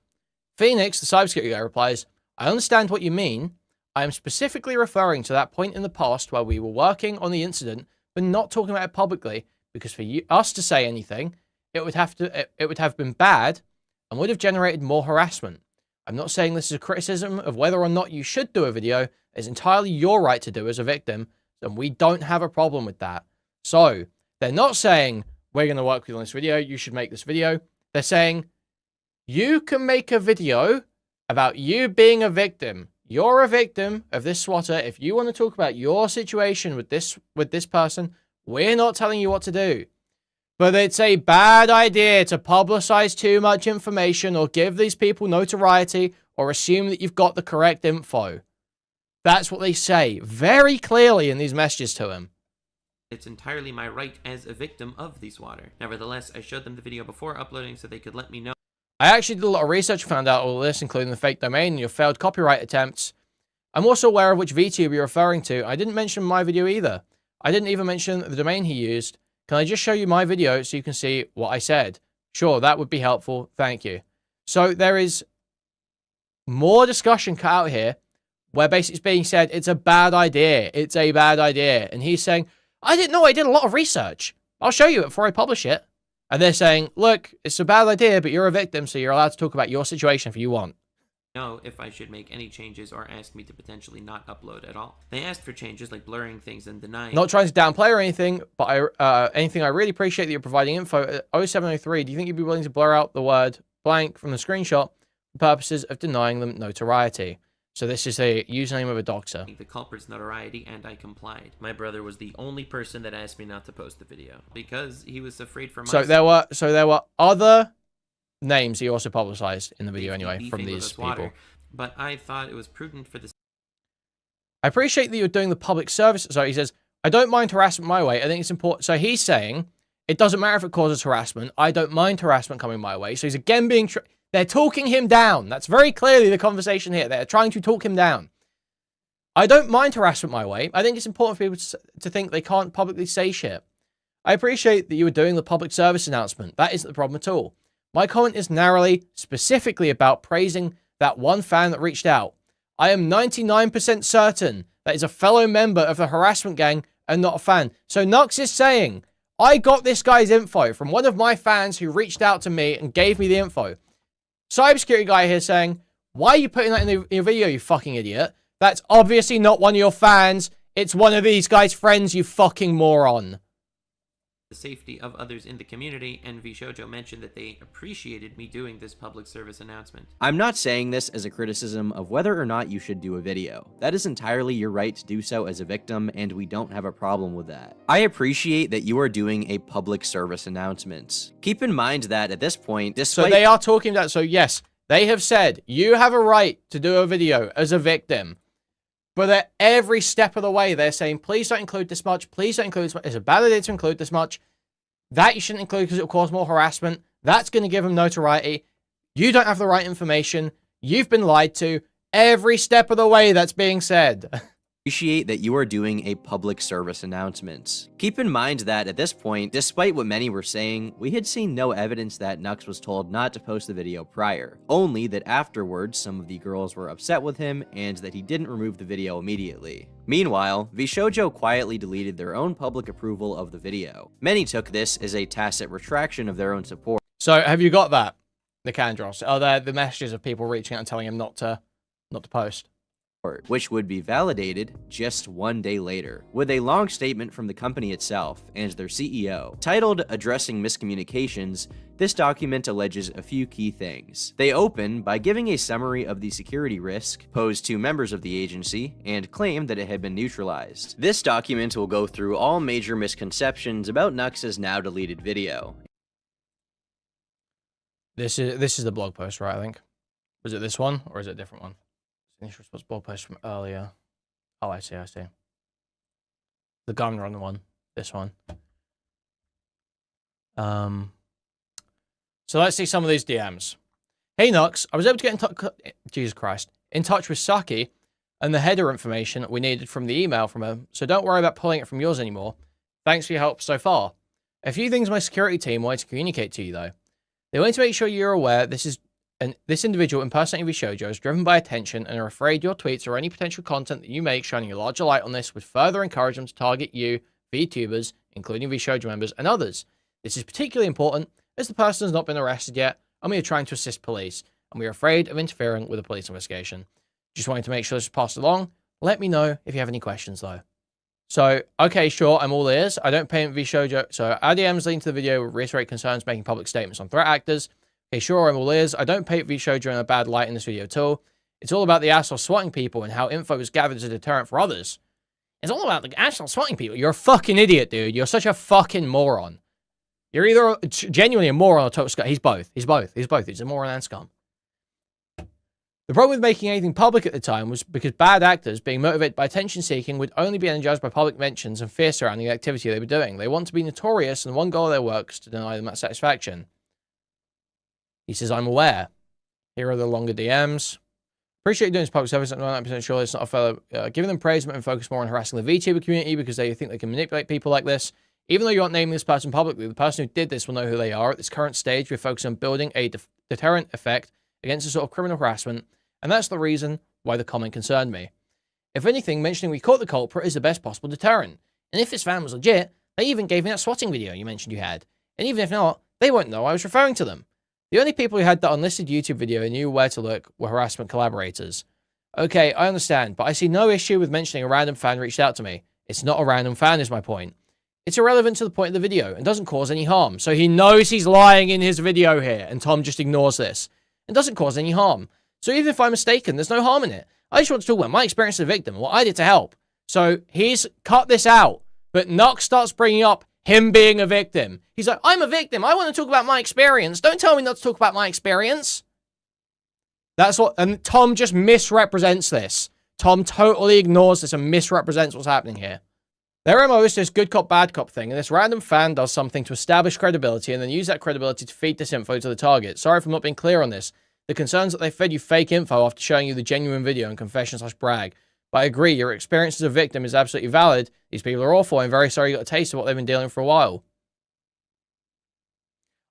Phoenix, the cybersecurity guy, replies, I understand what you mean. I am specifically referring to that point in the past where we were working on the incident, but not talking about it publicly, because for us to say anything, it would have been bad and would have generated more harassment. I'm not saying this is a criticism of whether or not you should do a video. It's entirely your right to do as a victim, and we don't have a problem with that. So, they're not saying, we're going to work with you on this video, you should make this video. They're saying, you can make a video about you being a victim. You're a victim of this swatter. If you want to talk about your situation with this person, we're not telling you what to do. But it's a bad idea to publicize too much information or give these people notoriety or assume that you've got the correct info. That's what they say very clearly in these messages to him. It's entirely my right as a victim of the swatter. Nevertheless, I showed them the video before uploading so they could let me know. I actually did a lot of research and found out all this, including the fake domain and your failed copyright attempts. I'm also aware of which VTuber you're referring to. I didn't mention my video either. I didn't even mention the domain he used. Can I just show you my video so you can see what I said? Sure, that would be helpful. Thank you. So there is more discussion cut out here where basically it's being said, it's a bad idea. It's a bad idea. And he's saying, I didn't know, I did a lot of research. I'll show you it before I publish it. And they're saying, look, it's a bad idea, but you're a victim, so you're allowed to talk about your situation if you want. Know if I should make any changes or ask me to potentially not upload at all. They asked for changes like blurring things and denying. Not trying to downplay or anything, but I really appreciate that you're providing info. 0703, do you think you'd be willing to blur out the word blank from the screenshot for purposes of denying them notoriety? So this is a username of a doxer. The culprit's notoriety, and I complied. My brother was the only person that asked me not to post the video because he was afraid for my So there were other names he also publicized in the video anyway from these people. But I thought it was prudent for this. I appreciate that you're doing the public service. So he says, I don't mind harassment my way. I think it's important. So he's saying it doesn't matter if it causes harassment. I don't mind harassment coming my way. So he's again being... They're talking him down. That's very clearly the conversation here. They're trying to talk him down. I don't mind harassment my way. I think it's important for people to think they can't publicly say shit. I appreciate that you were doing the public service announcement. That isn't the problem at all. My comment is narrowly, specifically about praising that one fan that reached out. I am 99% certain that is a fellow member of the harassment gang and not a fan. So Nux is saying, I got this guy's info from one of my fans who reached out to me and gave me the info. Cybersecurity guy here saying, why are you putting that in your video, you fucking idiot? That's obviously not one of your fans. It's one of these guys' friends, you fucking moron. The safety of others in the community, and VShojo mentioned that they appreciated me doing this public service announcement. I'm not saying this as a criticism of whether or not you should do a video. That is entirely your right to do so as a victim, and we don't have a problem with that. I appreciate that you are doing a public service announcement. Keep in mind that at this point, So they are talking about, so yes, they have said, you have a right to do a video as a victim. But at every step of the way, they're saying, please don't include this much. Please don't include this much. It's a bad idea to include this much. That you shouldn't include because it will cause more harassment. That's going to give them notoriety. You don't have the right information. You've been lied to. Every step of the way, that's being said. Appreciate that you are doing a public service announcement. Keep in mind that at this point, despite what many were saying, we had seen no evidence that Nux was told not to post the video prior, only that afterwards some of the girls were upset with him and that he didn't remove the video immediately. Meanwhile, VShojo quietly deleted their own public approval of the video. Many took this as a tacit retraction of their own support. So have you got that? The Candros. Oh, the messages of people reaching out and telling him not to post. Which would be validated just one day later, with a long statement from the company itself and their CEO. Titled Addressing Miscommunications, this document alleges a few key things. They open by giving a summary of the security risk posed to members of the agency and claim that it had been neutralized. This document will go through all major misconceptions about Nux's now deleted video. This is the blog post, right, I think? Was it this one, or is it a different one? Initial response blog post from earlier. Oh, I see. The gun run one. This one. So let's see some of these DMs. Hey, Nux, I was able to get in touch... Jesus Christ. In touch with Saki and the header information we needed from the email from her, so don't worry about pulling it from yours anymore. Thanks for your help so far. A few things my security team wanted to communicate to you, though. They wanted to make sure you're aware this individual impersonating VShojo is driven by attention and are afraid your tweets or any potential content that you make shining a larger light on this would further encourage them to target you, VTubers, including VShojo members, and others. This is particularly important as the person has not been arrested yet, and we are trying to assist police, and we are afraid of interfering with a police investigation. Just wanted to make sure this is passed along. Let me know if you have any questions, though. So, okay, sure, I'm all ears. I don't paint VShojo. So, our DMs leading to the video reiterate concerns making public statements on threat actors. Okay, sure, I'm all ears. I don't paint VShojo in a bad light in this video at all. It's all about the asshole swatting people and how info was gathered as a deterrent for others. It's all about the asshole swatting people. You're a fucking idiot, dude. You're such a fucking moron. You're either genuinely a moron or total scum. He's both. He's a moron and scum. The problem with making anything public at the time was because bad actors, being motivated by attention-seeking, would only be energized by public mentions and fear surrounding the activity they were doing. They want to be notorious, and one goal of their work is to deny them that satisfaction. He says, I'm aware. Here are the longer DMs. Appreciate you doing this public service. I'm 99% sure it's not a fellow. Giving them praise and focus more on harassing the VTuber community because they think they can manipulate people like this. Even though you aren't naming this person publicly, the person who did this will know who they are. At this current stage, we're focusing on building a deterrent effect against this sort of criminal harassment, and that's the reason why the comment concerned me. If anything, mentioning we caught the culprit is the best possible deterrent. And if this fan was legit, they even gave me that swatting video you mentioned you had. And even if not, they won't know I was referring to them. The only people who had that unlisted YouTube video and knew where to look were harassment collaborators. Okay, I understand, but I see no issue with mentioning a random fan reached out to me. It's not a random fan is my point. It's irrelevant to the point of the video and doesn't cause any harm. So he knows he's lying in his video here, and Tom just ignores this. It doesn't cause any harm. So even if I'm mistaken, there's no harm in it. I just want to talk about my experience as a victim and what I did to help. So he's cut this out, but Nux starts bringing up him being a victim. He's like, I'm a victim. I want to talk about my experience. Don't tell me not to talk about my experience. That's what, and Tom just misrepresents this. Tom totally ignores this and misrepresents what's happening here. Their MO is this good cop, bad cop thing, and this random fan does something to establish credibility and then use that credibility to feed this info to the target. Sorry if I'm not being clear on this. The concerns that they fed you fake info after showing you the genuine video and confession/brag. But I agree, your experience as a victim is absolutely valid. These people are awful. I'm very sorry you got a taste of what they've been dealing with for a while.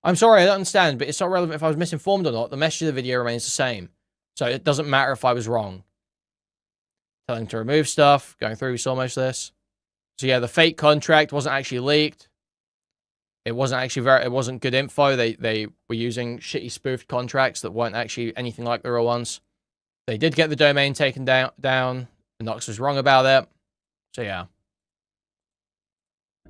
I'm sorry, I don't understand, but it's not relevant if I was misinformed or not. The message of the video remains the same. So it doesn't matter if I was wrong. Telling to remove stuff. Going through, we saw most of this. So yeah, the fake contract wasn't actually leaked. It wasn't actually it wasn't good info. They were using shitty spoofed contracts that weren't actually anything like the real ones. They did get the domain taken down. Nux was wrong about it. So yeah.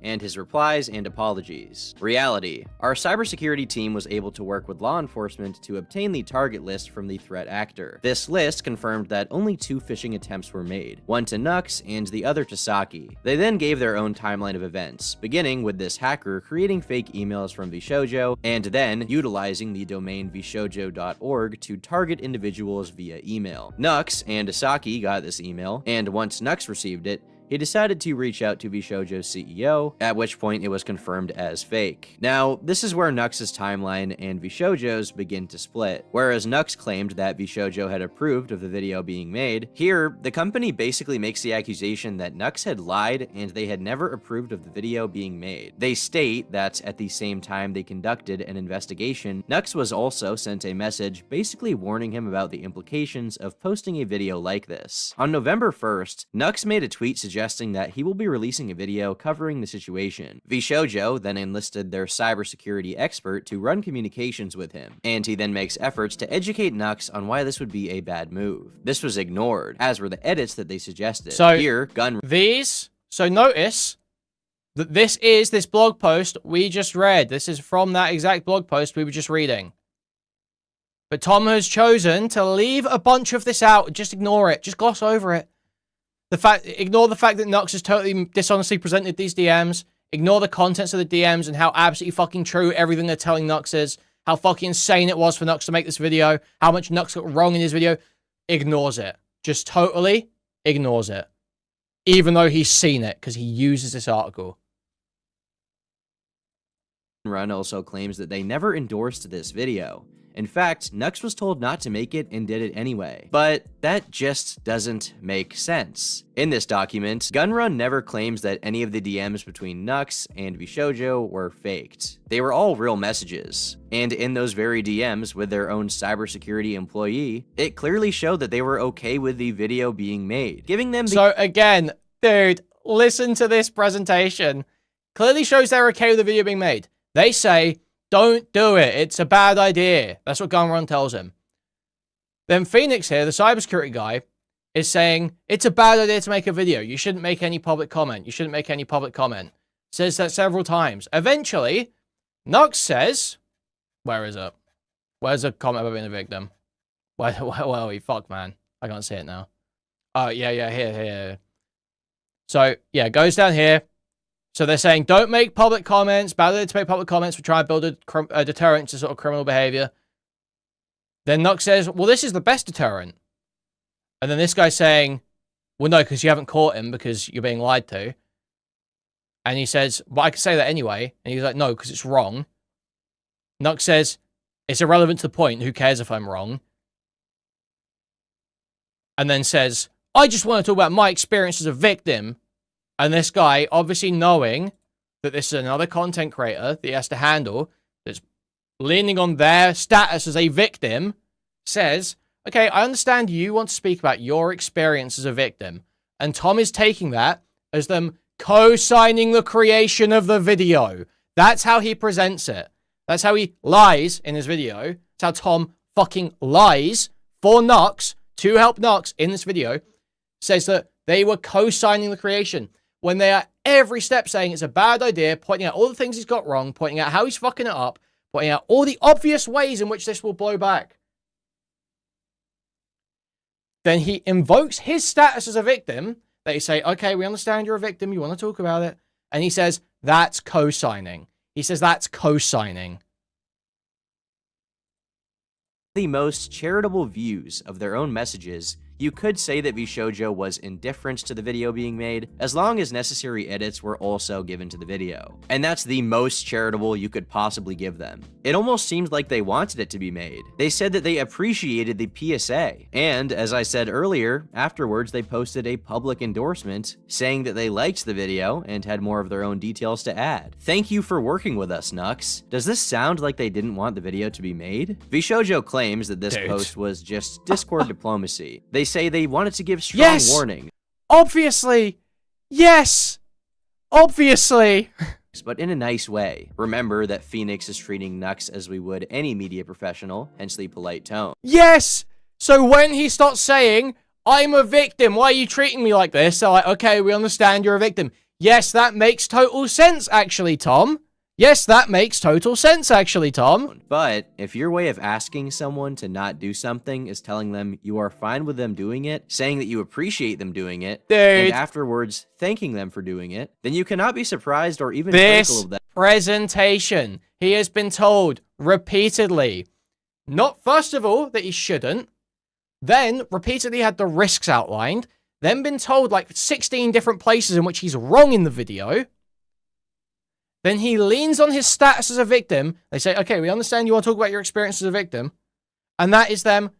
And his replies and apologies. Reality. Our cybersecurity team was able to work with law enforcement to obtain the target list from the threat actor. This list confirmed that only 2 phishing attempts were made, one to Nux and the other to Saki. They then gave their own timeline of events, beginning with this hacker creating fake emails from VShojo, and then utilizing the domain vshojo.org to target individuals via email. Nux and Saki got this email, and once Nux received it, he decided to reach out to VShojo's CEO, at which point it was confirmed as fake. Now, this is where Nux's timeline and VShojo's begin to split. Whereas Nux claimed that VShojo had approved of the video being made, here, the company basically makes the accusation that Nux had lied and they had never approved of the video being made. They state that at the same time they conducted an investigation, Nux was also sent a message basically warning him about the implications of posting a video like this. On November 1st, Nux made a tweet suggesting that he will be releasing a video covering the situation. VShojo then enlisted their cybersecurity expert to run communications with him, and he then makes efforts to educate Nux on why this would be a bad move. This was ignored, as were the edits that they suggested. So here, so notice that this blog post we just read. This is from that exact blog post we were just reading. But Tom has chosen to leave a bunch of this out. Just ignore it. Just gloss over it. Ignore the fact that Nux has totally dishonestly presented these DMs. Ignore the contents of the DMs and how absolutely fucking true everything they're telling Nux is. How fucking insane it was for Nux to make this video. How much Nux got wrong in his video. Ignores it. Just totally ignores it. Even though he's seen it, because he uses this article. Run also claims that they never endorsed this video. In fact, Nux was told not to make it and did it anyway. But that just doesn't make sense. In this document, Gunrun never claims that any of the DMs between Nux and VShojo were faked. They were all real messages. And in those very DMs with their own cybersecurity employee, it clearly showed that they were okay with the video being made, giving them the— So again, dude, listen to this presentation. Clearly shows they're okay with the video being made. They say, don't do it. It's a bad idea. That's what Gunrun tells him. Then Phoenix here, the cybersecurity guy, is saying, it's a bad idea to make a video. You shouldn't make any public comment. You shouldn't make any public comment. Says that several times. Eventually, Nux says, where is it? Where's the comment about being a victim? Where are we? Fuck, man. I can't see it now. Oh, yeah, here. So, yeah, goes down here. So they're saying, don't make public comments. Bad idea to make public comments. We try and build a deterrent to sort of criminal behavior. Then Nux says, well, this is the best deterrent. And then this guy's saying, well, no, because you haven't caught him because you're being lied to. And he says, but I can say that anyway. And he's like, no, because it's wrong. Nux says, it's irrelevant to the point. Who cares if I'm wrong? And then says, I just want to talk about my experience as a victim. And this guy, obviously knowing that this is another content creator that he has to handle, that's leaning on their status as a victim, says, okay, I understand you want to speak about your experience as a victim. And Tom is taking that as them co-signing the creation of the video. That's how he presents it. That's how he lies in his video. That's how Tom fucking lies for Nux, to help Nux in this video, says that they were co-signing the creation. When they are every step saying it's a bad idea, pointing out all the things he's got wrong, pointing out how he's fucking it up, pointing out all the obvious ways in which this will blow back. Then he invokes his status as a victim. They say, okay, we understand you're a victim, you want to talk about it. And he says, that's co-signing. He says, that's co-signing. The most charitable views of their own messages, you could say that VShojo was indifferent to the video being made, as long as necessary edits were also given to the video. And that's the most charitable you could possibly give them. It almost seemed like they wanted it to be made. They said that they appreciated the PSA. And, as I said earlier, afterwards they posted a public endorsement saying that they liked the video and had more of their own details to add. Thank you for working with us, Nux. Does this sound like they didn't want the video to be made? VShojo claims that this post was just Discord diplomacy. They say they wanted to give strong warning. Obviously. Yes. Obviously. But in a nice way. Remember that Phoenix is treating Nux as we would any media professional, hence the polite tone. Yes. So when he starts saying, I'm a victim, why are you treating me like this? They're like, okay, we understand you're a victim. Yes, that makes total sense, actually, Tom. Yes, that makes total sense, actually, Tom. But if your way of asking someone to not do something is telling them you are fine with them doing it, saying that you appreciate them doing it, and afterwards thanking them for doing it, then you cannot be surprised or even critical of that. Presentation. He has been told repeatedly, not first of all, that he shouldn't, then repeatedly had the risks outlined, then been told like 16 different places in which he's wrong in the video. Then he leans on his status as a victim. They say, okay, we understand you want to talk about your experience as a victim. And that is them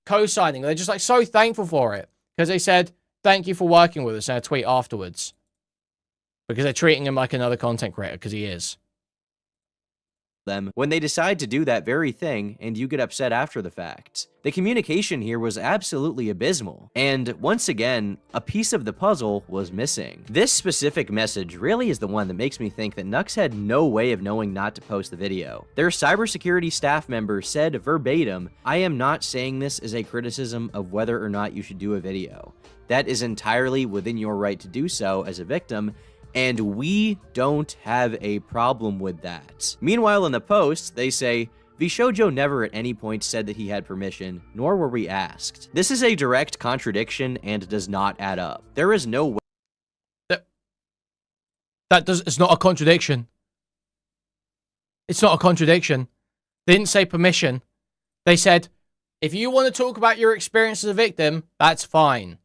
co-signing. They're just like so thankful for it. Because they said, thank you for working with us in a tweet afterwards. Because they're treating him like another content creator, because he is. Them when they decide to do that very thing and you get upset after the fact. The communication here was absolutely abysmal, and once again, a piece of the puzzle was missing. This specific message really is the one that makes me think that Nux had no way of knowing not to post the video. Their cybersecurity staff member said verbatim, "I am not saying this as a criticism of whether or not you should do a video. That is entirely within your right to do so as a victim, and we don't have a problem with that." Meanwhile, in the post, they say, "Vishojo never at any point said that he had permission, nor were we asked." This is a direct contradiction and does not add up. There is no way. It's not a contradiction. It's not a contradiction. They didn't say permission. They said, if you want to talk about your experience as a victim, that's fine.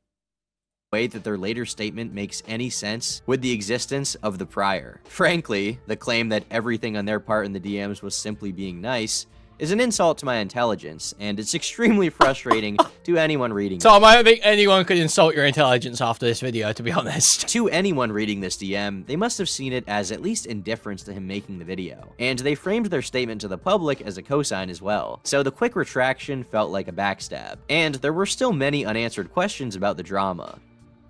Way that their later statement makes any sense with the existence of the prior. Frankly, the claim that everything on their part in the DMs was simply being nice is an insult to my intelligence, and it's extremely frustrating to anyone reading it. Tom, I don't think anyone could insult your intelligence after this video, to be honest. To anyone reading this DM, they must have seen it as at least indifference to him making the video, and they framed their statement to the public as a cosign as well. So the quick retraction felt like a backstab, and there were still many unanswered questions about the drama.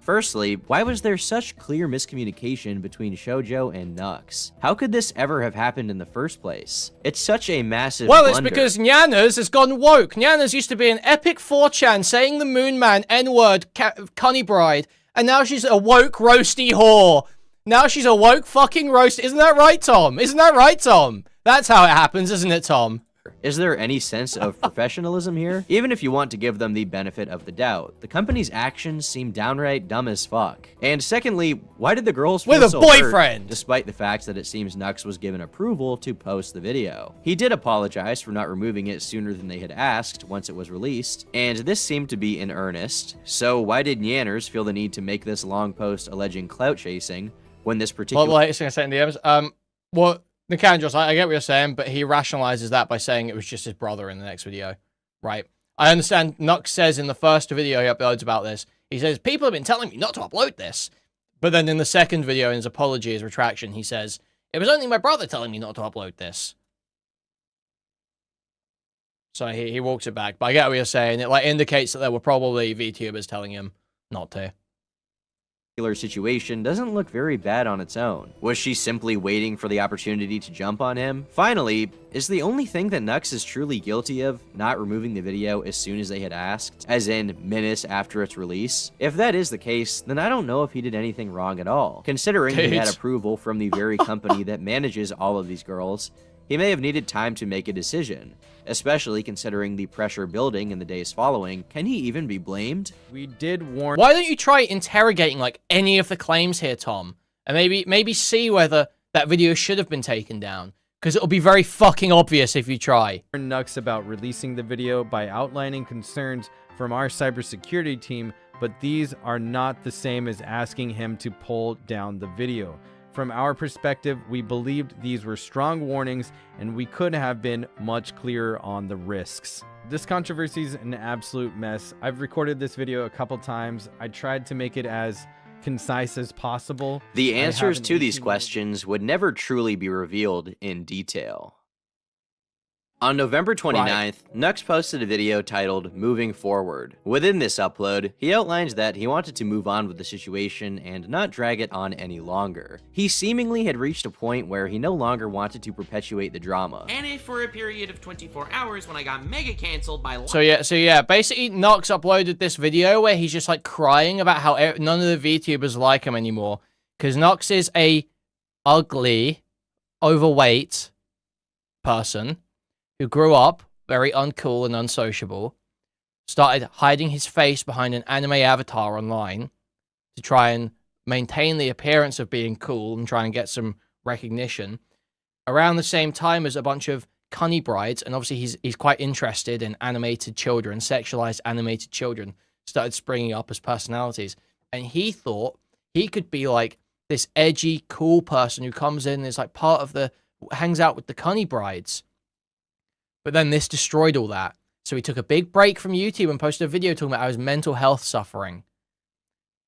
Firstly, why was there such clear miscommunication between Shoujo and Nux? How could this ever have happened in the first place? It's such a massive Well, blunder. it's because Nyanas has gone woke. Nyanas used to be an epic 4chan saying the moon man, N-word, cunny bride, and now she's a woke roasty whore. Now she's a woke fucking roast. Isn't that right, Tom? Isn't that right, Tom? That's how it happens, isn't it, Tom? Is there any sense of professionalism here? Even if you want to give them the benefit of the doubt, the company's actions seem downright dumb as fuck. And secondly, why did the girls feel With a so boyfriend? hurt, despite the fact that it seems Nux was given approval to post the video? He did apologize for not removing it sooner than they had asked once it was released, and this seemed to be in earnest. So why did Nyanners feel the need to make this long post alleging clout chasing when this particular— Well, the latest thing I said in the DMs, well, Nicandros, I get what you're saying, but he rationalizes that by saying it was just his brother in the next video, right? I understand Nux says in the first video he uploads about this, he says, people have been telling me not to upload this. But then in the second video, in his apology, his retraction, he says, it was only my brother telling me not to upload this. So he walks it back. But I get what you're saying. It like indicates that there were probably VTubers telling him not to. situation doesn't look very bad on its own. Was she simply waiting for the opportunity to jump on him? Finally, is the only thing that Nux is truly guilty of not removing the video as soon as they had asked, as in minutes after its release? If that is the case, then I don't know if he did anything wrong at all. Considering he had approval from the very company that manages all of these girls, he may have needed time to make a decision, especially considering the pressure building in the days following. Can he even be blamed? We did warn— Why don't you try interrogating like any of the claims here, Tom? And maybe see whether that video should have been taken down. Because it'll be very fucking obvious if you try. Nux about releasing the video by outlining concerns from our cybersecurity team, but these are not the same as asking him to pull down the video. From our perspective, we believed these were strong warnings and we could have been much clearer on the risks. This controversy is an absolute mess. I've recorded this video a couple times. I tried to make it as concise as possible. The answers to these questions would never truly be revealed in detail. On November 29th, Nux posted a video titled Moving Forward. Within this upload, he outlined that he wanted to move on with the situation and not drag it on any longer. He seemingly had reached a point where he no longer wanted to perpetuate the drama. And it for a period of 24 hours when I got mega cancelled by— So yeah, basically Nux uploaded this video where he's just like crying about how none of the VTubers like him anymore. Because Nux is a ugly, overweight person who grew up very uncool and unsociable, started hiding his face behind an anime avatar online to try and maintain the appearance of being cool and try and get some recognition, around the same time as a bunch of cunny brides, and obviously he's quite interested in animated children, sexualized animated children. started springing up as personalities. And he thought he could be like this edgy, cool person who comes in and is like part of hangs out with the Cunny brides. But then this destroyed all that. So he took a big break from YouTube and posted a video talking about how his mental health suffering.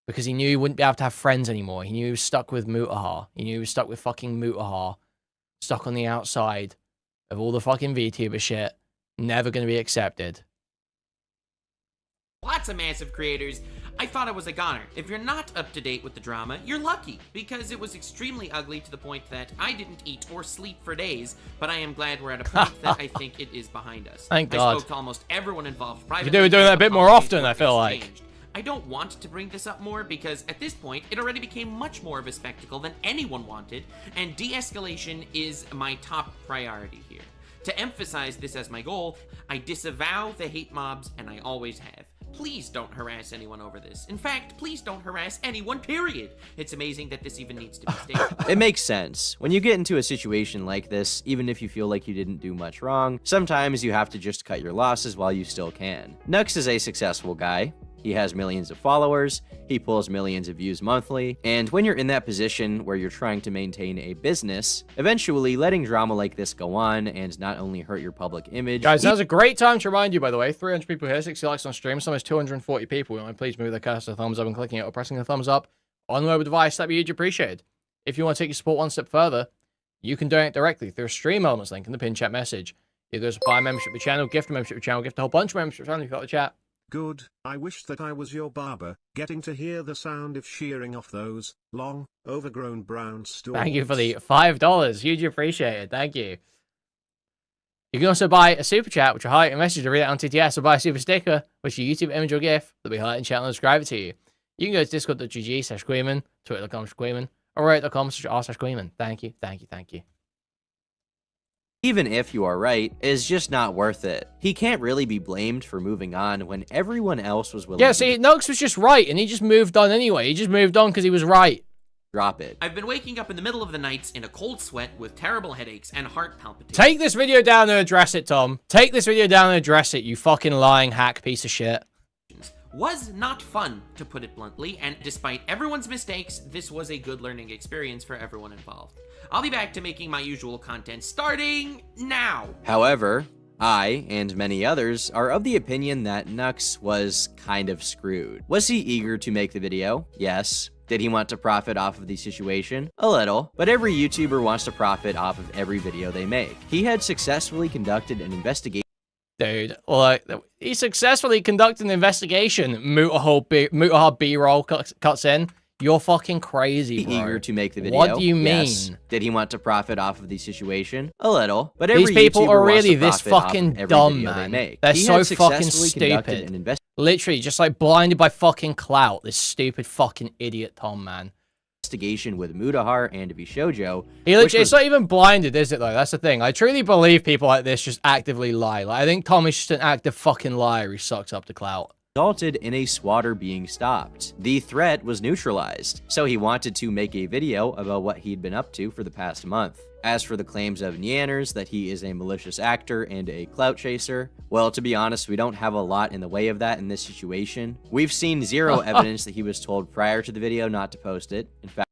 Because he knew he wouldn't be able to have friends anymore. He knew he was stuck with Mutahar. He knew he was stuck with fucking Mutahar. Stuck on the outside of all the fucking VTuber shit. Never going to be accepted. Lots of massive creators. I thought I was a goner. If you're not up to date with the drama, you're lucky, because it was extremely ugly to the point that I didn't eat or sleep for days, but I am glad we're at a point that I think it is behind us. Thank I God. spoke to almost everyone involved You privately. were doing that a bit more often, I feel like. I don't want to bring this up more because at this point, it already became much more of a spectacle than anyone wanted, and de-escalation is my top priority here. To emphasize this as my goal, I disavow the hate mobs, and I always have. Please don't harass anyone over this. In fact, please don't harass anyone, period. It's amazing that this even needs to be stated. It makes sense. When you get into a situation like this, even if you feel like you didn't do much wrong, sometimes you have to just cut your losses while you still can. Nux is a successful guy. He has millions of followers, he pulls millions of views monthly, and when you're in that position where you're trying to maintain a business, eventually letting drama like this go on and not only hurt your public image— Guys, now's a great time to remind you, by the way, 300 people here, 60 likes on stream, some is 240 people. Please move their cursor, thumbs up, and clicking it or pressing the thumbs up on the mobile device. That'd be huge appreciated. If you want to take your support one step further, you can donate directly through a stream elements link in the pin chat message. Either there's a buy membership to the channel, gift a membership to the channel, gift a whole bunch of membership to the channel if you've got the chat. Good, I wish that I was your barber, getting to hear the sound of shearing off those long, overgrown brown stalks. Thank you for the $5. Hugely appreciated. Thank you. You can also buy a super chat, which will highlight a message to read it on TTS, or buy a super sticker, which is a YouTube image or GIF that will be highlighted in chat and subscribe it to you. You can go to discord.gg/Kuihman, twitter.com/Kuihman, or reddit.com/r/Kuihman. Thank you, thank you, thank you. even if you are right, is just not worth it. He can't really be blamed for moving on when everyone else was willing Yeah, to see, Nux was just right, and he just moved on anyway. He just moved on because he was right. drop it. I've been waking up in the middle of the nights in a cold sweat with terrible headaches and heart palpitations. Take this video down and address it, Tom. Take this video down and address it, you fucking lying hack piece of shit. Was not fun, to put it bluntly, and despite everyone's mistakes, this was a good learning experience for everyone involved. I'll be back to making my usual content starting now. However, I, and many others, are of the opinion that Nux was kind of screwed. Was he eager to make the video? Yes. Did he want to profit off of the situation? A little. But every YouTuber wants to profit off of every video they make. He had successfully conducted an investigation. Dude, like, he successfully conducted an investigation. Mutahar B-roll cuts in. You're fucking crazy, bro. Eager to make the video? What do you mean? Yes. Did he want to profit off of the situation? A little. But every These people YouTuber are wants really to this profit off fucking every dumb, video they man. make. They're He so had fucking successfully conducted stupid. an investigation. Literally, just like blinded by fucking clout. This stupid fucking idiot Tom, man. With Mutahar and Vishojo. He literally, it's not even blinded, is it, though? That's the thing. I truly believe people like this just actively lie. Like, I think Tom is just an active fucking liar who sucks up to clout. Resulted in a swatter being stopped. The threat was neutralized, so he wanted to make a video about what he'd been up to for the past month. As for the claims of Nyanners that he is a malicious actor and a clout chaser, well, to be honest, we don't have a lot in the way of that in this situation. We've seen zero evidence that he was told prior to the video not to post it. In fact,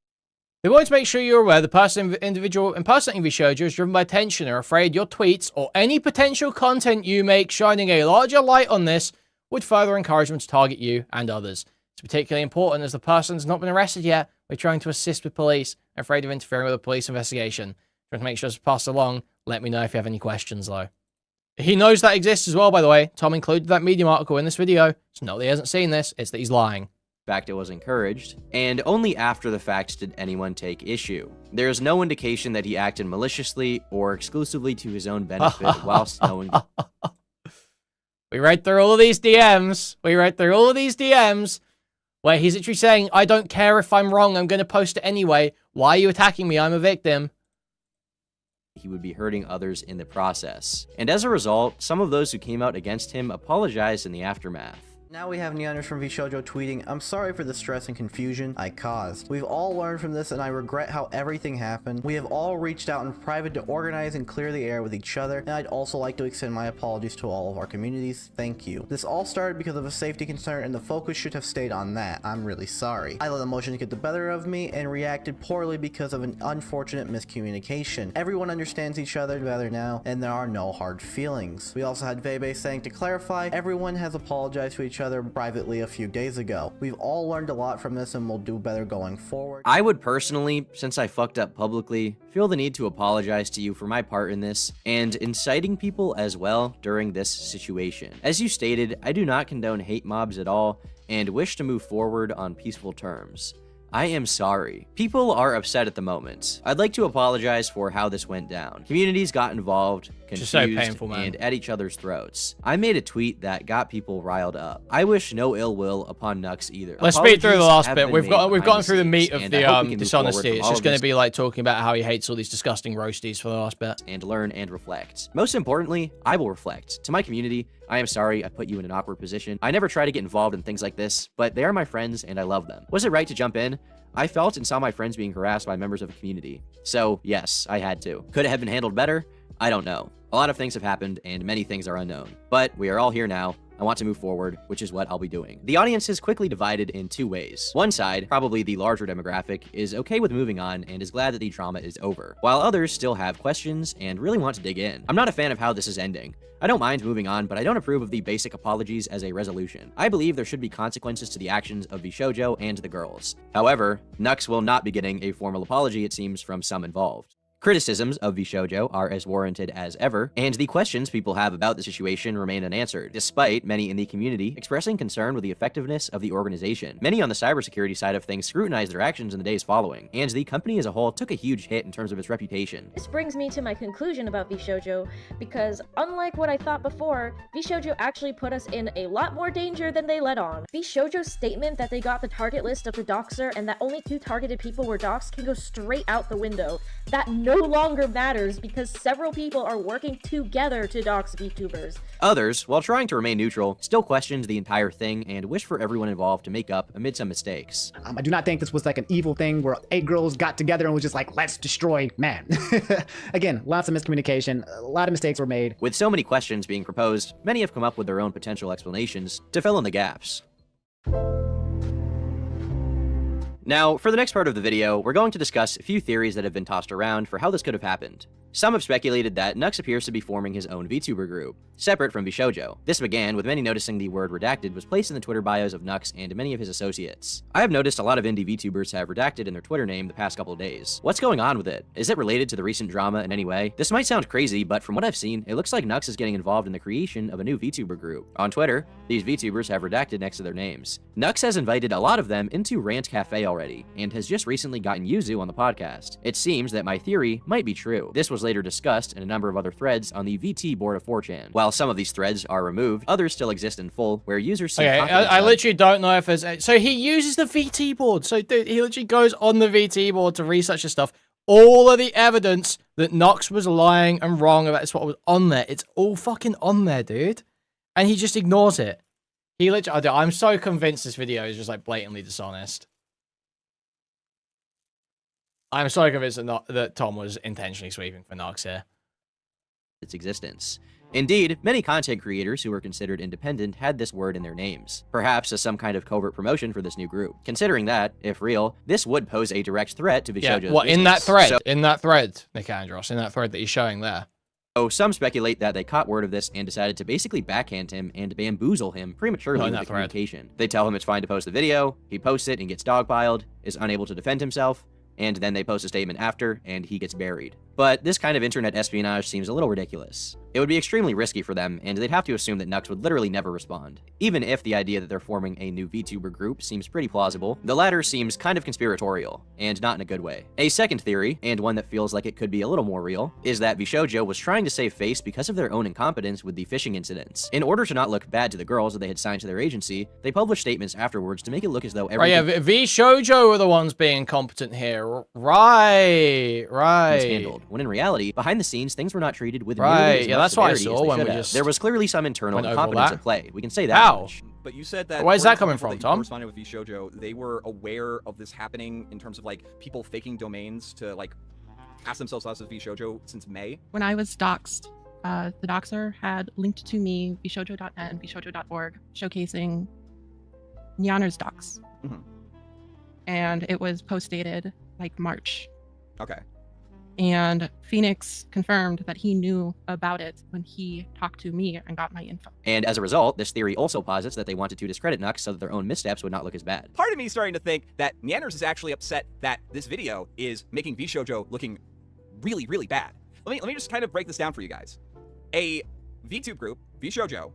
They want to make sure you're aware the individual impersonating Vishojo is driven by tension or afraid your tweets or any potential content you make shining a larger light on this would further encourage them to target you and others. It's particularly important as the person's not been arrested yet. We're trying to assist with police, afraid of interfering with a police investigation. Trying to make sure it's passed along. Let me know if you have any questions, though. He knows that exists as well, by the way. Tom included that Medium article in this video. It's not that he hasn't seen this, it's that he's lying. fact it was encouraged, and only after the fact did anyone take issue. There is no indication that he acted maliciously or exclusively to his own benefit whilst knowing. We read through all of these DMs. Where he's literally saying, I don't care if I'm wrong, I'm going to post it anyway. Why are you attacking me? I'm a victim. He would be hurting others in the process. And as a result, some of those who came out against him apologized in the aftermath. Now we have Neanders from VShojo tweeting, "I'm sorry for the stress and confusion I caused. We've all learned from this and I regret how everything happened. We have all reached out in private to organize and clear the air with each other, and I'd also like to extend my apologies to all of our communities. Thank you. This all started because of a safety concern and the focus should have stayed on that. I'm really sorry. I let emotions get the better of me and reacted poorly because of an unfortunate miscommunication. Everyone understands each other better now and there are no hard feelings." We also had Vebe saying, "To clarify, everyone has apologized to each other privately a few days ago. We've all learned a lot from this and will do better going forward." I would personally, since I fucked up publicly, feel the need to apologize to you for my part in this and inciting people as well during this situation. As you stated, I do not condone hate mobs at all and wish to move forward on peaceful terms. I am sorry. People are upset at the moment. I'd like to apologize for how this went down. Communities got involved, confused, so painful, man. and at each other's throats. I made a tweet that got people riled up. I wish no ill will upon Nux either. Let's speed through the Apologies last have bit. been We've made gone behind through the meat scenes, of and I hope we the can move forward dishonesty. from It's all just of going to this be like talking about how he hates all these disgusting roasties for the last bit. and learn and reflect. Most importantly, I will reflect. To my community, I am sorry I put you in an awkward position. I never try to get involved in things like this, but they are my friends and I love them. Was it right to jump in? I felt and saw my friends being harassed by members of a community. So yes, I had to. Could it have been handled better? I don't know. A lot of things have happened and many things are unknown. But we are all here now. I want to move forward, which is what I'll be doing. The audience is quickly divided in two ways. One side, probably the larger demographic, is okay with moving on and is glad that the drama is over, while others still have questions and really want to dig in. I'm not a fan of how this is ending. I don't mind moving on, but I don't approve of the basic apologies as a resolution. I believe there should be consequences to the actions of VShojo and the girls. However, Nux will not be getting a formal apology, it seems, from some involved. Criticisms of VShojo are as warranted as ever, and the questions people have about the situation remain unanswered, despite many in the community expressing concern with the effectiveness of the organization. Many on the cybersecurity side of things scrutinized their actions in the days following, and the company as a whole took a huge hit in terms of its reputation. This brings me to my conclusion about VShojo, because unlike what I thought before, VShojo actually put us in a lot more danger than they let on. VShojo's statement that they got the target list of the doxer and that only 2 targeted people were doxed can go straight out the window. That no longer matters because several people are working together to dox VTubers. Others, while trying to remain neutral, still questioned the entire thing and wished for everyone involved to make up amid some mistakes. I do not think this was like an evil thing where 8 girls got together and was just like, let's destroy man. Again, lots of miscommunication, a lot of mistakes were made. With so many questions being proposed, many have come up with their own potential explanations to fill in the gaps. Now, for the next part of the video, we're going to discuss a few theories that have been tossed around for how this could have happened. Some have speculated that Nux appears to be forming his own VTuber group, separate from VShojo. This began with many noticing the word redacted was placed in the Twitter bios of Nux and many of his associates. I have noticed a lot of indie VTubers have redacted in their Twitter name the past couple of days. What's going on with it? Is it related to the recent drama in any way? This might sound crazy, but from what I've seen, it looks like Nux is getting involved in the creation of a new VTuber group. On Twitter, these VTubers have redacted next to their names. Nux has invited a lot of them into Rant Cafe already, and has just recently gotten Yuzu on the podcast. It seems that my theory might be true. This was later discussed in a number of other threads on the VT board of 4chan. While some of these threads are removed, others still exist in full, where users see I literally don't know if there's... So he uses the VT board. So dude, he literally goes on the VT board to research this stuff. All of the evidence that Nux was lying and wrong about what was on there, it's all fucking on there, dude. And he just ignores it. He literally... I'm so convinced this video is just like blatantly dishonest. I'm so convinced that Tom was intentionally sweeping for Nux here. Its existence. Indeed, many content creators who were considered independent had this word in their names, perhaps as some kind of covert promotion for this new group. Considering that, if real, this would pose a direct threat to VShojo's what, business. in that thread? In that thread, Nick Andros, in that thread that he's showing there. So some speculate that they caught word of this and decided to basically backhand him and bamboozle him prematurely with the communication. They tell him it's fine to post the video, he posts it and gets dogpiled, is unable to defend himself, and then they post a statement after, and he gets buried. But this kind of internet espionage seems a little ridiculous. It would be extremely risky for them, and they'd have to assume that Nux would literally never respond. Even if the idea that they're forming a new VTuber group seems pretty plausible, the latter seems kind of conspiratorial, and not in a good way. A second theory, and one that feels like it could be a little more real, is that VShojo was trying to save face because of their own incompetence with the phishing incidents. In order to not look bad to the girls that they had signed to their agency, they published statements afterwards to make it look as though everything... Right, yeah, VShojo are the ones being incompetent here. Right. was handled, when in reality, behind the scenes, things were not treated with nearly as much that's what I severity saw as they when should we have. just There was clearly some internal went over incompetence that. at play. We can say that How? much. But you said that. Where's that according coming to from, people that Tom? you corresponded with VShojo, they were aware of this happening in terms of like people faking domains to like ask themselves out as VShojo since May. When I was doxxed, the doxer had linked to me vshoujo.net and vshoujo.org showcasing Nyanner's docs. And it was post dated like March. Okay. And Phoenix confirmed that he knew about it when he talked to me and got my info. And as a result, this theory also posits that they wanted to discredit Nux so that their own missteps would not look as bad. Part of me is starting to think that Nyanners is actually upset that this video is making VShojo looking really, really bad. Let me just kind of break this down for you guys. A VTube group, VShojo,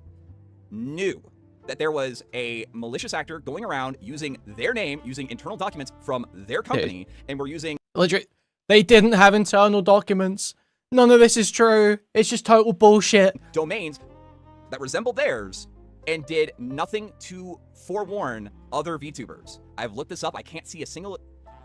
knew that there was a malicious actor going around using their name, using internal documents from their company, and were using... Legit, they didn't have internal documents. None of this is true. It's just total bullshit. Domains that resembled theirs and did nothing to forewarn other VTubers. I've looked this up. I can't see a single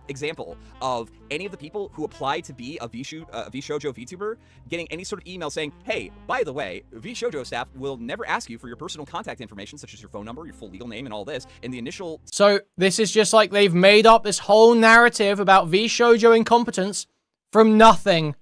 example of any of the people who applied to be a VShojo VTuber getting any sort of email saying, hey, by the way, VShojo staff will never ask you for your personal contact information, such as your phone number, your full legal name, and all this. And the initial... So this is just like they've made up this whole narrative about VShojo incompetence from nothing.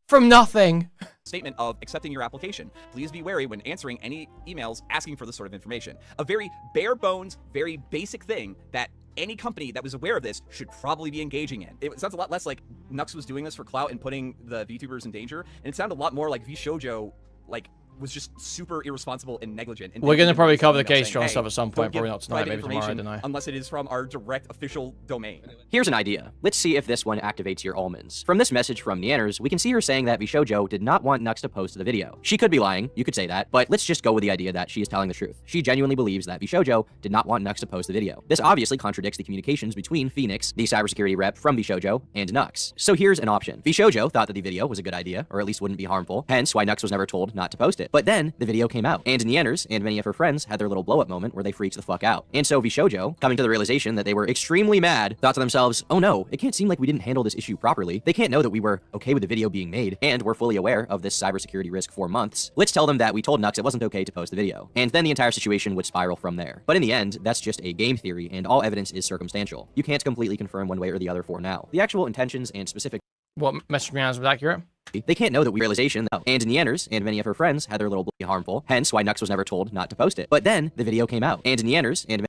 From nothing. Statement of accepting your application. Please be wary when answering any emails asking for this sort of information. A very bare bones, very basic thing that any company that was aware of this should probably be engaging in. It sounds a lot less like Nux was doing this for clout and putting the VTubers in danger, and it sounded a lot more like VShojo, like, was just super irresponsible and negligent. And we're going to probably cover the saying, case on hey, stuff at some point, don't probably give not tonight, private maybe tomorrow, I don't information know. unless it is from our direct official domain. Here's an idea. Let's see if this one activates your almonds. From this message from Nyanners, we can see her saying that VShojo did not want Nux to post the video. She could be lying, you could say that, but let's just go with the idea that she is telling the truth. She genuinely believes that VShojo did not want Nux to post the video. This obviously contradicts the communications between Phoenix, the cybersecurity rep from VShojo, and Nux. So here's an option. VShojo thought that the video was a good idea, or at least wouldn't be harmful, hence why Nux was never told not to post it. But then, the video came out, and Nyanners and many of her friends had their little blow-up moment where they freaked the fuck out. And so VShojo, coming to the realization that they were extremely mad, thought to themselves, oh no, it can't seem like we didn't handle this issue properly. They can't know that we were okay with the video being made, and we're fully aware of this cybersecurity risk for months. Let's tell them that we told Nux it wasn't okay to post the video. And then the entire situation would spiral from there. But in the end, that's just a game theory, and all evidence is circumstantial. You can't completely confirm one way or the other for now. The actual intentions and specific... What message was accurate? They can't know that we realization though. And Nyanners and many of her friends had their little harmful, hence why Nux was never told not to post it. But then the video came out, and Nyanners and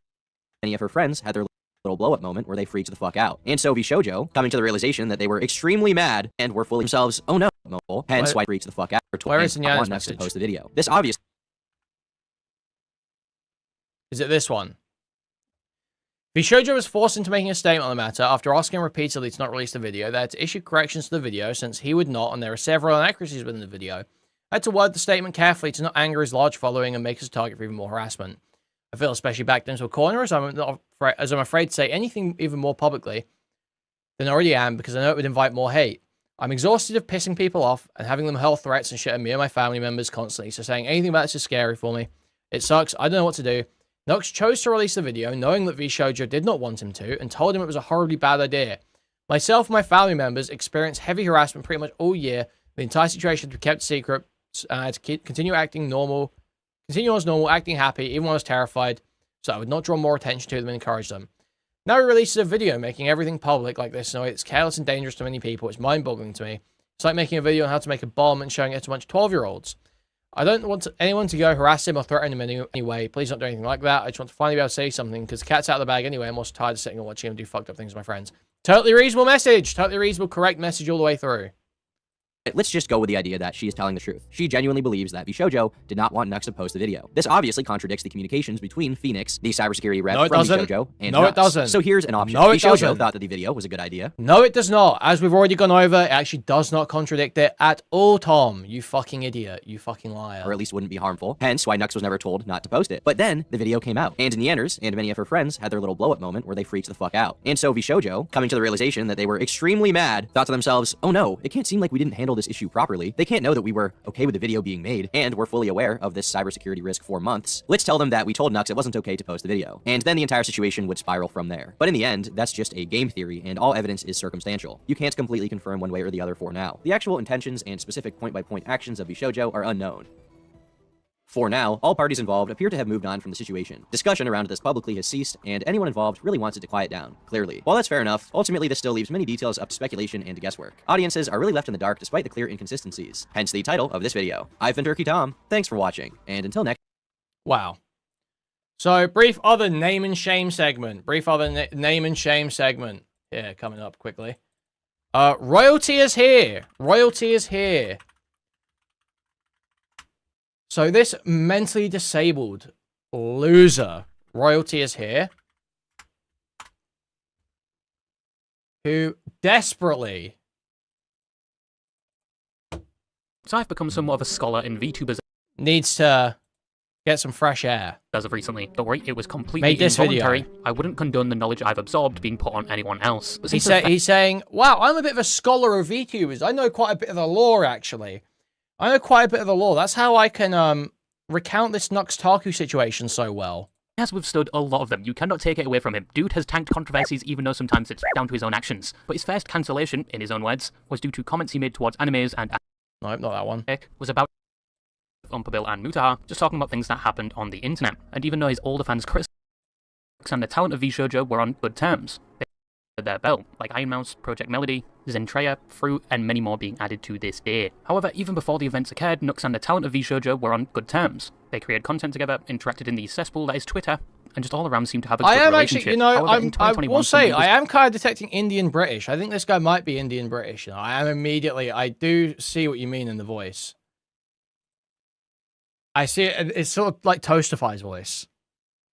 many of her friends had their little blow-up moment where they freaked the fuck out. And so VShojo, coming to the realization that they were extremely mad and were fully themselves, oh no, hence why freaked the fuck out. Where is Nyanners' Nux message? to post the video. This obviously... Is it this one? VShojo was forced into making a statement on the matter after asking him repeatedly to not release the video. They had to issue corrections to the video since he would not, and there are several inaccuracies within the video. I had to word the statement carefully to not anger his large following and make us a target for even more harassment. I feel especially backed into a corner as I'm afraid to say anything even more publicly than I already am because I know it would invite more hate. I'm exhausted of pissing people off and having them hurl threats and shit at me and my family members constantly, so saying anything about this is scary for me. It sucks, I don't know what to do. Nux chose to release the video knowing that VShojo did not want him to and told him it was a horribly bad idea. Myself and my family members experienced heavy harassment pretty much all year. The entire situation had to be kept secret and I had to continue as normal, acting happy even when I was terrified, so I would not draw more attention to them and encourage them. Now he releases a video making everything public like this in a way that's careless and dangerous to many people. It's mind-boggling to me. It's like making a video on how to make a bomb and showing it to a bunch of 12-year-olds. I don't want anyone to go harass him or threaten him in any way. Please don't do anything like that. I just want to finally be able to say something because the cat's out of the bag anyway. I'm also tired of sitting and watching him do fucked up things with my friends. Totally reasonable message. Totally reasonable, correct message all the way through. Let's just go with the idea that she is telling the truth. She genuinely believes that VShojo did not want Nux to post the video. This obviously contradicts the communications between Phoenix, the cybersecurity rep from VShojo, and No, Nux. it doesn't. So here's an option. No, it VShojo doesn't. thought that the video was a good idea. No, it does not. As we've already gone over, it actually does not contradict it at all, Tom. You fucking idiot. You fucking liar. Or at least wouldn't be harmful, hence why Nux was never told not to post it. But then, the video came out, and Nyanners and many of her friends had their little blow-up moment where they freaked the fuck out. And so VShojo, coming to the realization that they were extremely mad, thought to themselves, oh no, it can't seem like we didn't handle this issue properly. They can't know that we were okay with the video being made, and we're fully aware of this cybersecurity risk for months. Let's tell them that we told Nux it wasn't okay to post the video. And then the entire situation would spiral from there. But in the end, that's just a game theory, and all evidence is circumstantial. You can't completely confirm one way or the other for now. The actual intentions and specific point-by-point actions of VShojo are unknown. For now, all parties involved appear to have moved on from the situation. Discussion around this publicly has ceased, and anyone involved really wants it to quiet down, clearly. While that's fair enough, ultimately this still leaves many details up to speculation and guesswork. Audiences are really left in the dark despite the clear inconsistencies. Hence the title of this video. I've been Turkey Tom, thanks for watching, and until next. Wow. So, brief other name and shame segment. Name and shame segment. Yeah, coming up quickly. Royalty is here. Royalty is here. So this mentally disabled loser, Royalty is here, who desperately... So I've become somewhat of a scholar in VTubers. Needs to get some fresh air. As of recently. Don't worry, it was completely Make this involuntary. video. I wouldn't condone the knowledge I've absorbed being put on anyone else. But He's saying, wow, I'm a bit of a scholar of VTubers. I know quite a bit of the lore, actually. I know quite a bit of the lore. That's how I can recount this NuxTaku situation so well. He has withstood a lot of them. You cannot take it away from him. Dude has tanked controversies even though sometimes it's down to his own actions. But his first cancellation, in his own words, was due to comments he made towards animes and... Nope, not that one. ...was about Umpabil and Mutaha, just talking about things that happened on the internet. And even though his older fans criticized and the talent of VShoujo were on good terms, they had their bell, like Iron Mouse, Project Melody, Zentreya, Fruit, and many more being added to this day. However, even before the events occurred, Nux and the talent of VShoujo were on good terms. They created content together, interacted in the cesspool that is Twitter, and just all around seemed to have a good relationship. Actually, you know, However, I will say, I am kind of detecting Indian-British. I think this guy might be Indian-British. You know, I do see what you mean in the voice. I see it, it's sort of like Toastify's voice.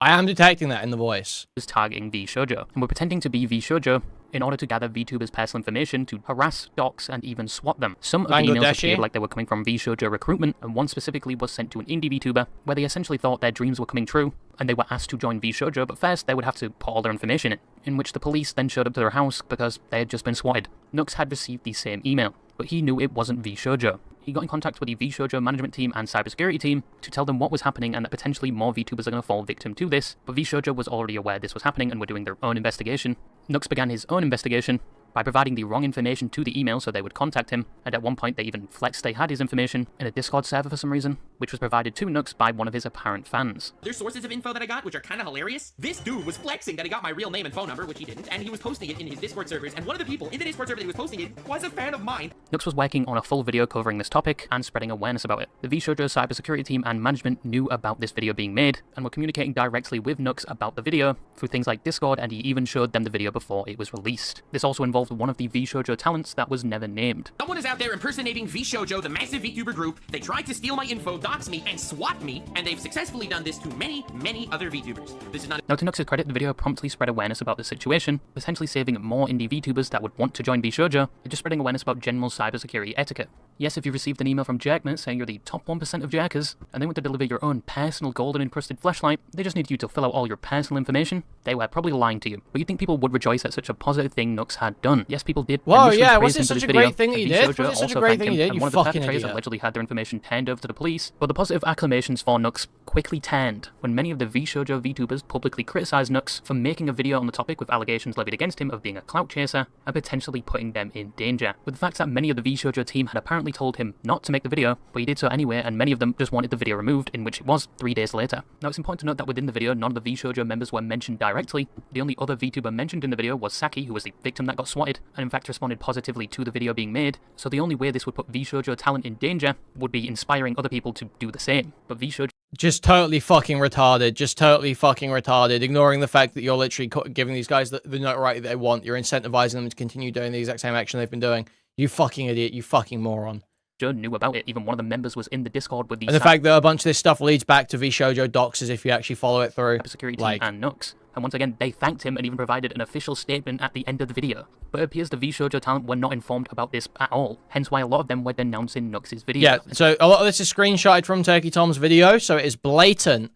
I am detecting that in the voice. Was targeting VShoujo, and were pretending to be VShoujo in order to gather VTubers' personal information to harass, dox, and even swat them. Some of the emails appeared like they were coming from VShoujo recruitment, and one specifically was sent to an indie VTuber, where they essentially thought their dreams were coming true, and they were asked to join VShoujo, but first they would have to put all their information in which the police then showed up to their house because they had just been swatted. Nux had received the same email, but he knew it wasn't VShoujo. He got in contact with the VShoujo management team and cybersecurity team to tell them what was happening and that potentially more VTubers are going to fall victim to this, but VShoujo was already aware this was happening and were doing their own investigation. Nux began his own investigation by providing the wrong information to the email so they would contact him, and at one point they even flexed they had his information in a Discord server for some reason, which was provided to Nux by one of his apparent fans. There's sources of info that I got which are kind of hilarious. This dude was flexing that he got my real name and phone number, which he didn't, and he was posting it in his Discord servers, and one of the people in the Discord server that he was posting it was a fan of mine. Nux was working on a full video covering this topic and spreading awareness about it. The VShoujo cybersecurity team and management knew about this video being made and were communicating directly with Nux about the video through things like Discord, and he even showed them the video before it was released. This also involved one of the VShoujo talents that was never named. Someone is out there impersonating VShoujo, the massive VTuber group. They tried to steal my info, dox me, and swat me, and they've successfully done this to many, many other VTubers. This is not... Now, to Nux's credit, the video promptly spread awareness about the situation, potentially saving more indie VTubers that would want to join VShoujo, and just spreading awareness about general cybersecurity etiquette. Yes, if you received an email from Jerknet saying you're the top 1% of Jerkers, and they want to deliver your own personal golden encrusted fleshlight, they just need you to fill out all your personal information, they were probably lying to you. But you'd think people would rejoice at such a positive thing Nux had done. Yes, people did. Whoa, yeah, was it such a great thing that he did? Was it such a great thing he did? You one of the fucking perpetrators idiot. allegedly had their information turned over to the police, but the positive acclamations for Nux quickly turned when many of the VShoujo VTubers publicly criticized Nux for making a video on the topic with allegations levied against him of being a clout chaser and potentially putting them in danger. With the fact that many of the VShoujo team had apparently told him not to make the video, but he did so anyway, and many of them just wanted the video removed, in which it was 3 days later. Now, it's important to note that within the video, none of the VShoujo members were mentioned directly. The only other VTuber mentioned in the video was Saki, who was the victim that got swatted, and in fact responded positively to the video being made, so the only way this would put VShoujo talent in danger would be inspiring other people to do the same. But VShoujo... Just totally fucking retarded. Just totally fucking retarded. Ignoring the fact that you're literally giving these guys the notoriety they want. You're incentivizing them to continue doing the exact same action they've been doing. You fucking idiot. You fucking moron. Knew about it. Even one of the members was in the Discord with the... And the fact that a bunch of this stuff leads back to VShoujo doxes if you actually follow it through. Security team and Nux. And once again, they thanked him and even provided an official statement at the end of the video. But it appears the VShoujo talent were not informed about this at all, hence why a lot of them were denouncing Nux's video. Yeah, so a lot of this is screenshotted from TurkeyTom's video, so it is blatant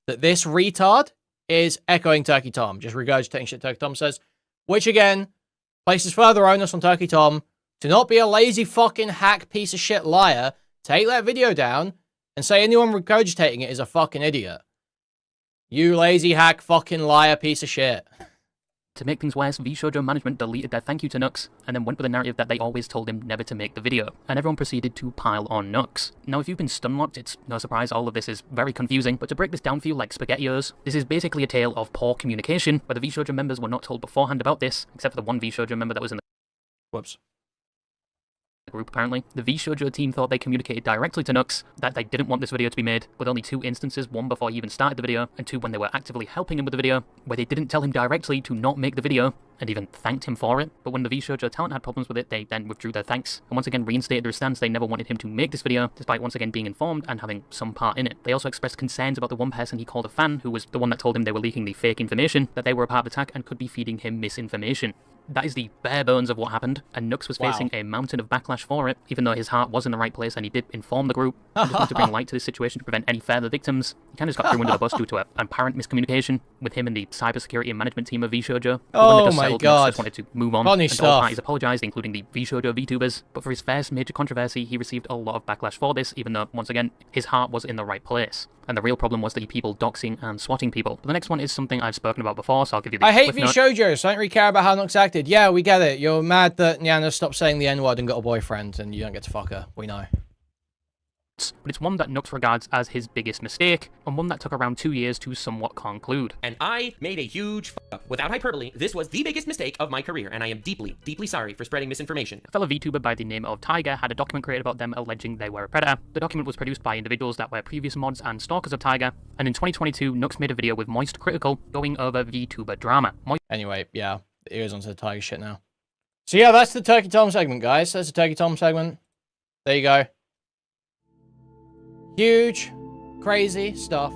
that this retard is echoing Turkey Tom, just regurgitating shit Turkey Tom says, which again, places further onus on Turkey Tom to not be a lazy fucking hack piece of shit liar, take that video down, and say anyone regurgitating it is a fucking idiot. You lazy hack fucking liar piece of shit. To make things worse, VShojo management deleted their thank you to Nux, and then went with the narrative that they always told him never to make the video, and everyone proceeded to pile on Nux. Now if you've been stunlocked, it's no surprise all of this is very confusing, but to break this down for you like SpaghettiOs, this is basically a tale of poor communication, where the VShojo members were not told beforehand about this, except for the one VShojo member that was in the Whoops. group apparently. The VShojo team thought they communicated directly to Nux that they didn't want this video to be made, with only 2 instances, one before he even started the video, and 2 when they were actively helping him with the video, where they didn't tell him directly to not make the video, and even thanked him for it. But when the VShojo talent had problems with it, they then withdrew their thanks, and once again reinstated their stance they never wanted him to make this video, despite once again being informed and having some part in it. They also expressed concerns about the one person he called a fan, who was the one that told him they were leaking the fake information, that they were a part of the attack and could be feeding him misinformation. That is the bare bones of what happened, and Nux was facing a mountain of backlash for it, even though his heart was in the right place and he did inform the group. He just wanted to bring light to this situation to prevent any further victims. He kind of just got thrown under the bus due to apparent miscommunication with him and the cybersecurity and management team of VShojo. Oh my god. Nux just wanted to move on, Funny and stuff. all parties apologised, including the VShojo VTubers. But for his first major controversy, he received a lot of backlash for this, even though, once again, his heart was in the right place. And the real problem was the people doxing and swatting people. But the next one is something I've spoken about before, so I'll give you the I hate cliff note. VShojo, so I don't really care about how Nux acted. Yeah, we get it. You're mad that Nyana stopped saying the N-word and got a boyfriend, and you don't get to fuck her. We know. But it's one that Nux regards as his biggest mistake, and one that took around 2 years to somewhat conclude. And I made a huge f*** up. Without hyperbole, this was the biggest mistake of my career, and I am deeply, deeply sorry for spreading misinformation. A fellow VTuber by the name of Tiger had a document created about them alleging they were a predator. The document was produced by individuals that were previous mods and stalkers of Tiger, and in 2022, Nux made a video with Moist Critical going over VTuber drama. Anyway, yeah, here's onto the Tiger shit now. So yeah, that's the Turkey Tom segment, guys. That's the Turkey Tom segment. There you go. Huge, crazy stuff.